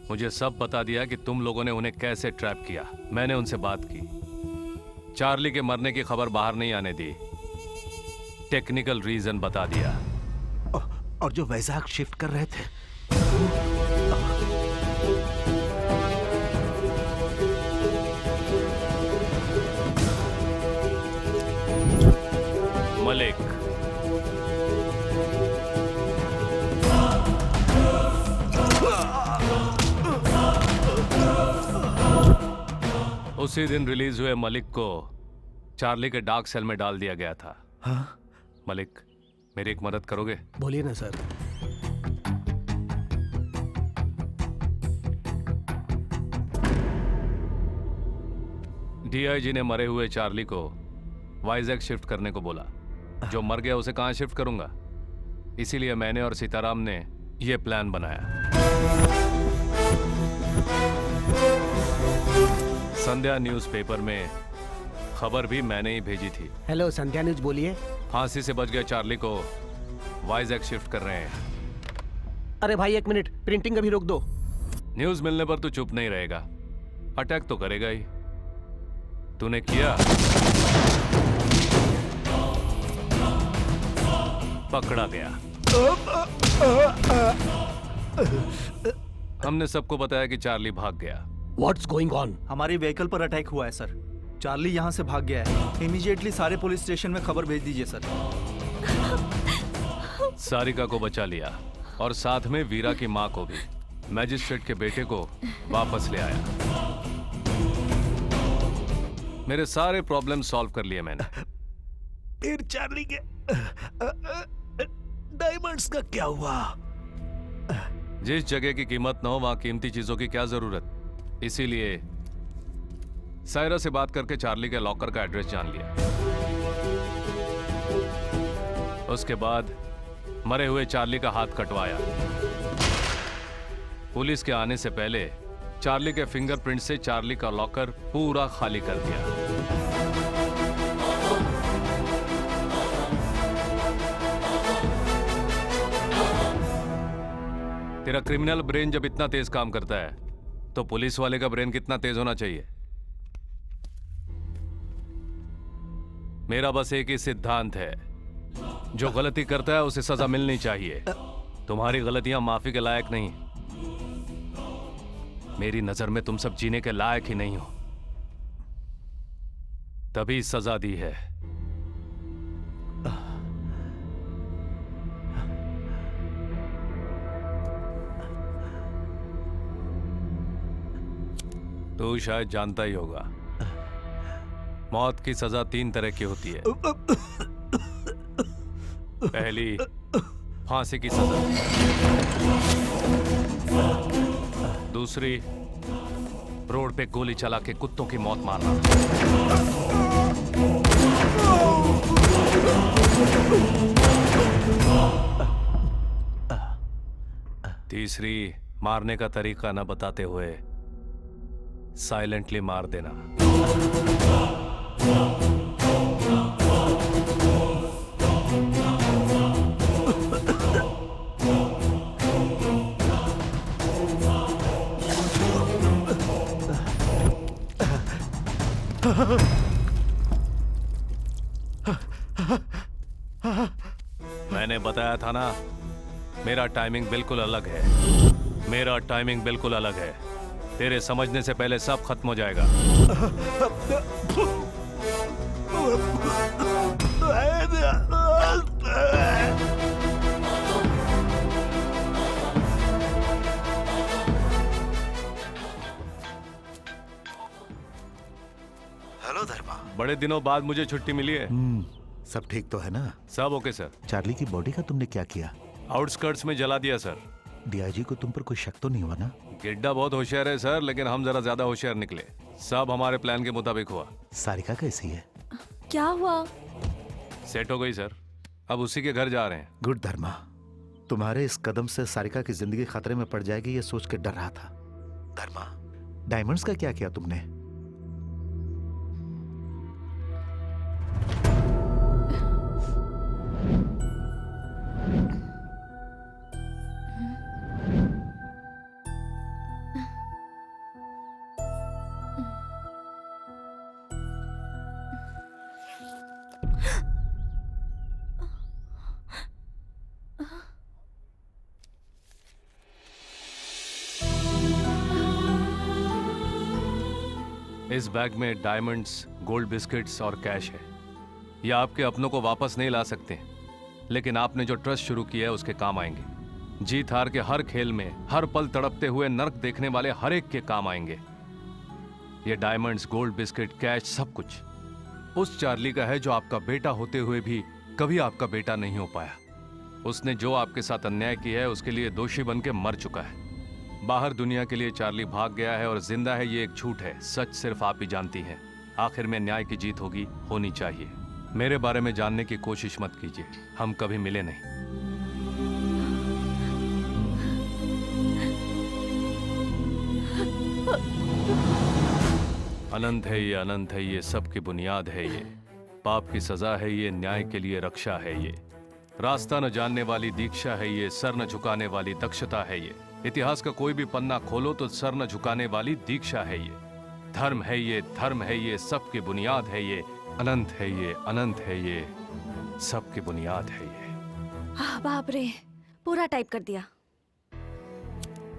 मुझे सब बता दिया कि तुम लोगों ने उन्हें कैसे ट्रैप किया। मैंने उनसे बात की, चार्ली के मरने की खबर बाहर नहीं आने दी, टेक्निकल रीजन बता दिया। और जो वैजाग शिफ्ट कर रहे थे, मलिक, उसी दिन रिलीज हुए मलिक को चार्ली के डार्क सेल में डाल दिया गया था। हाँ? मलिक, मेरी एक मदद करोगे? बोलिए ना सर। डीआईजी ने मरे हुए चार्ली को वाइजैक शिफ्ट करने को बोला। जो मर गया उसे कहाँ शिफ्ट करूंगा? इसीलिए मैंने और सीताराम ने यह प्लान बनाया। संध्या न्यूज़पेपर में खबर भी मैंने ही भेजी थी। हेलो, संध्या न्यूज बोलिए। फांसी से बच गए चार्ली को वाइजैक शिफ्ट कर रहे हैं। अरे भाई एक मिनट, प्रिंटिंग अभी रोक दो। न्यूज मिलने पर तू चुप नहीं रहेगा, अटैक तो करेगा ही। तूने किया, पकड़ा गया। हमने सबको बताया कि चार्ली भाग गया। What's going on? हमारी व्हीकल पर अटैक हुआ है सर। चार्ली यहाँ से भाग गया है। इमीडिएटली सारे पुलिस स्टेशन में खबर भेज दीजिए सर। सारिका को बचा लिया और साथ में वीरा की माँ को भी। मैजिस्ट्रेट के बेटे को वापस ले आया। मेरे सारे प्रॉब्लम सॉल्व कर लिए मैंने। फिर चार्ली के डायमंड्स का क्या हुआ? जिस जगह की कीमत न हो वहां कीमती चीजों की क्या जरूरत? इसीलिए सायरा से बात करके चार्ली के लॉकर का एड्रेस जान लिया। उसके बाद मरे हुए चार्ली का हाथ कटवाया। पुलिस के आने से पहले चार्ली के फिंगरप्रिंट से चार्ली का लॉकर पूरा खाली कर दिया। तेरा क्रिमिनल ब्रेन जब इतना तेज काम करता है तो पुलिस वाले का ब्रेन कितना तेज होना चाहिए? मेरा बस एक ही सिद्धांत है, जो गलती करता है उसे सजा मिलनी चाहिए। तुम्हारी गलतियां माफी के लायक नहीं। मेरी नजर में तुम सब जीने के लायक ही नहीं हो, तभी सजा दी है। तू शायद जानता ही होगा, मौत की सजा 3 तरह की होती है। पहली, फांसी की सजा। दूसरी, रोड पे गोली चला के कुत्तों की मौत मारना। तीसरी, मारने का तरीका न बताते हुए साइलेंटली मार देना। मैंने बताया था ना, मेरा टाइमिंग बिल्कुल अलग है। मेरा टाइमिंग बिल्कुल अलग है। तेरे समझने से पहले सब खत्म हो जाएगा। हेलो धर्मा। बड़े दिनों बाद मुझे छुट्टी मिली है। सब ठीक तो है ना? सब ओके सर। चार्ली की बॉडी का तुमने क्या किया? आउटस्कर्ट्स में जला दिया सर। डीआईजी को तुम पर कोई शक तो नहीं हुआ ना? गिड्डा बहुत होशियार है सर, लेकिन हम जरा ज्यादा होशियार निकले। सब हमारे प्लान के मुताबिक हुआ। सारिका कैसी है? क्या हुआ? सेट हो गई सर, अब उसी के घर जा रहे हैं। गुड धर्मा, तुम्हारे इस कदम से सारिका की जिंदगी खतरे में पड़ जाएगी ये सोच के डर रहा था। धर्मा, डायमंड्स का क्या किया तुमने? इस बैग में डायमंड्स, गोल्ड बिस्किट्स और कैश है। ये आपके अपनों को वापस नहीं ला सकते, लेकिन आपने जो ट्रस्ट शुरू किया है उसके काम आएंगे। जीत हार के हर खेल में हर पल तड़पते हुए नर्क देखने वाले हर एक के काम आएंगे। ये डायमंड्स, गोल्ड बिस्किट, कैश सब कुछ उस चार्ली का है जो आपका बेटा होते हुए भी कभी आपका बेटा नहीं हो पाया। उसने जो आपके साथ अन्याय किया है उसके लिए दोषी बन के मर चुका है। बाहर दुनिया के लिए चार्ली भाग गया है और जिंदा है ये एक झूठ है, सच सिर्फ आप ही जानती हैं। आखिर में न्याय की जीत होगी, होनी चाहिए। मेरे बारे में जानने की कोशिश मत कीजिए, हम कभी मिले नहीं। अनंत है ये, अनंत है ये, सबकी बुनियाद है ये। पाप की सजा है ये, न्याय के लिए रक्षा है ये। रास्ता न जानने वाली दीक्षा है ये, सर न झुकाने वाली दक्षता है ये। इतिहास का कोई भी पन्ना खोलो तो सर न झुकाने वाली दीक्षा है ये। धर्म है ये, धर्म है ये, सबकी बुनियाद है ये। अनंत है ये, अनंत है ये, सबकी बुनियाद है ये। बाप रे, पूरा टाइप कर दिया।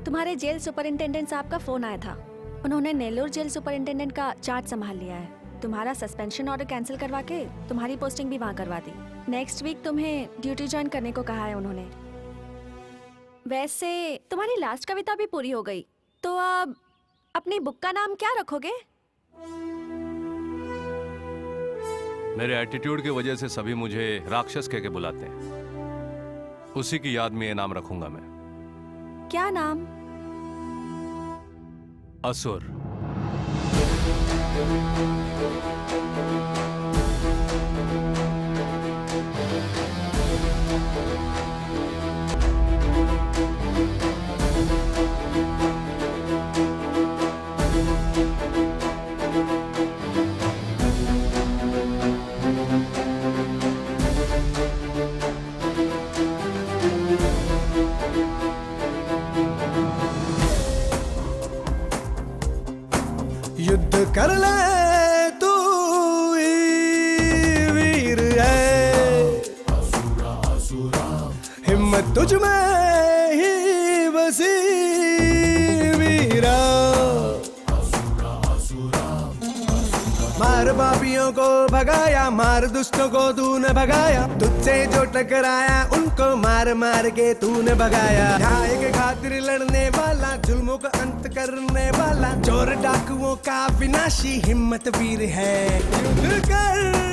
तुम्हारे जेल सुपरिंटेंडेंट साहब का फोन आया था। उन्होंने नेल्लोर जेल सुपरिंटेंडेंट का चार्ज संभाल लिया है। तुम्हारा सस्पेंशन ऑर्डर कैंसिल करवा के तुम्हारी पोस्टिंग भी वहाँ करवा दी। नेक्स्ट वीक तुम्हें ड्यूटी ज्वाइन करने को कहा है उन्होंने। वैसे तुम्हारी लास्ट कविता भी पूरी हो गई, तो अब अपनी बुक का नाम क्या रखोगे? मेरे एटीट्यूड की वजह से सभी मुझे राक्षस कह के बुलाते हैं। उसी की याद में ये नाम रखूंगा मैं। क्या नाम? असुर। युद्ध कर ले तू ही वीर है, हिम्मत तुझ में ही बसी वीरा। मार पापियों को भगाया, मार दुष्टों को तूने भगाया। तुझसे जो टकराया उनको मार मार के तूने भगाया। न्याय के खातिर लड़ने वाला, जुल्मों का अंत करने वाला, चोर डाकुओं का विनाशी हिम्मत वीर है। युद्ध कर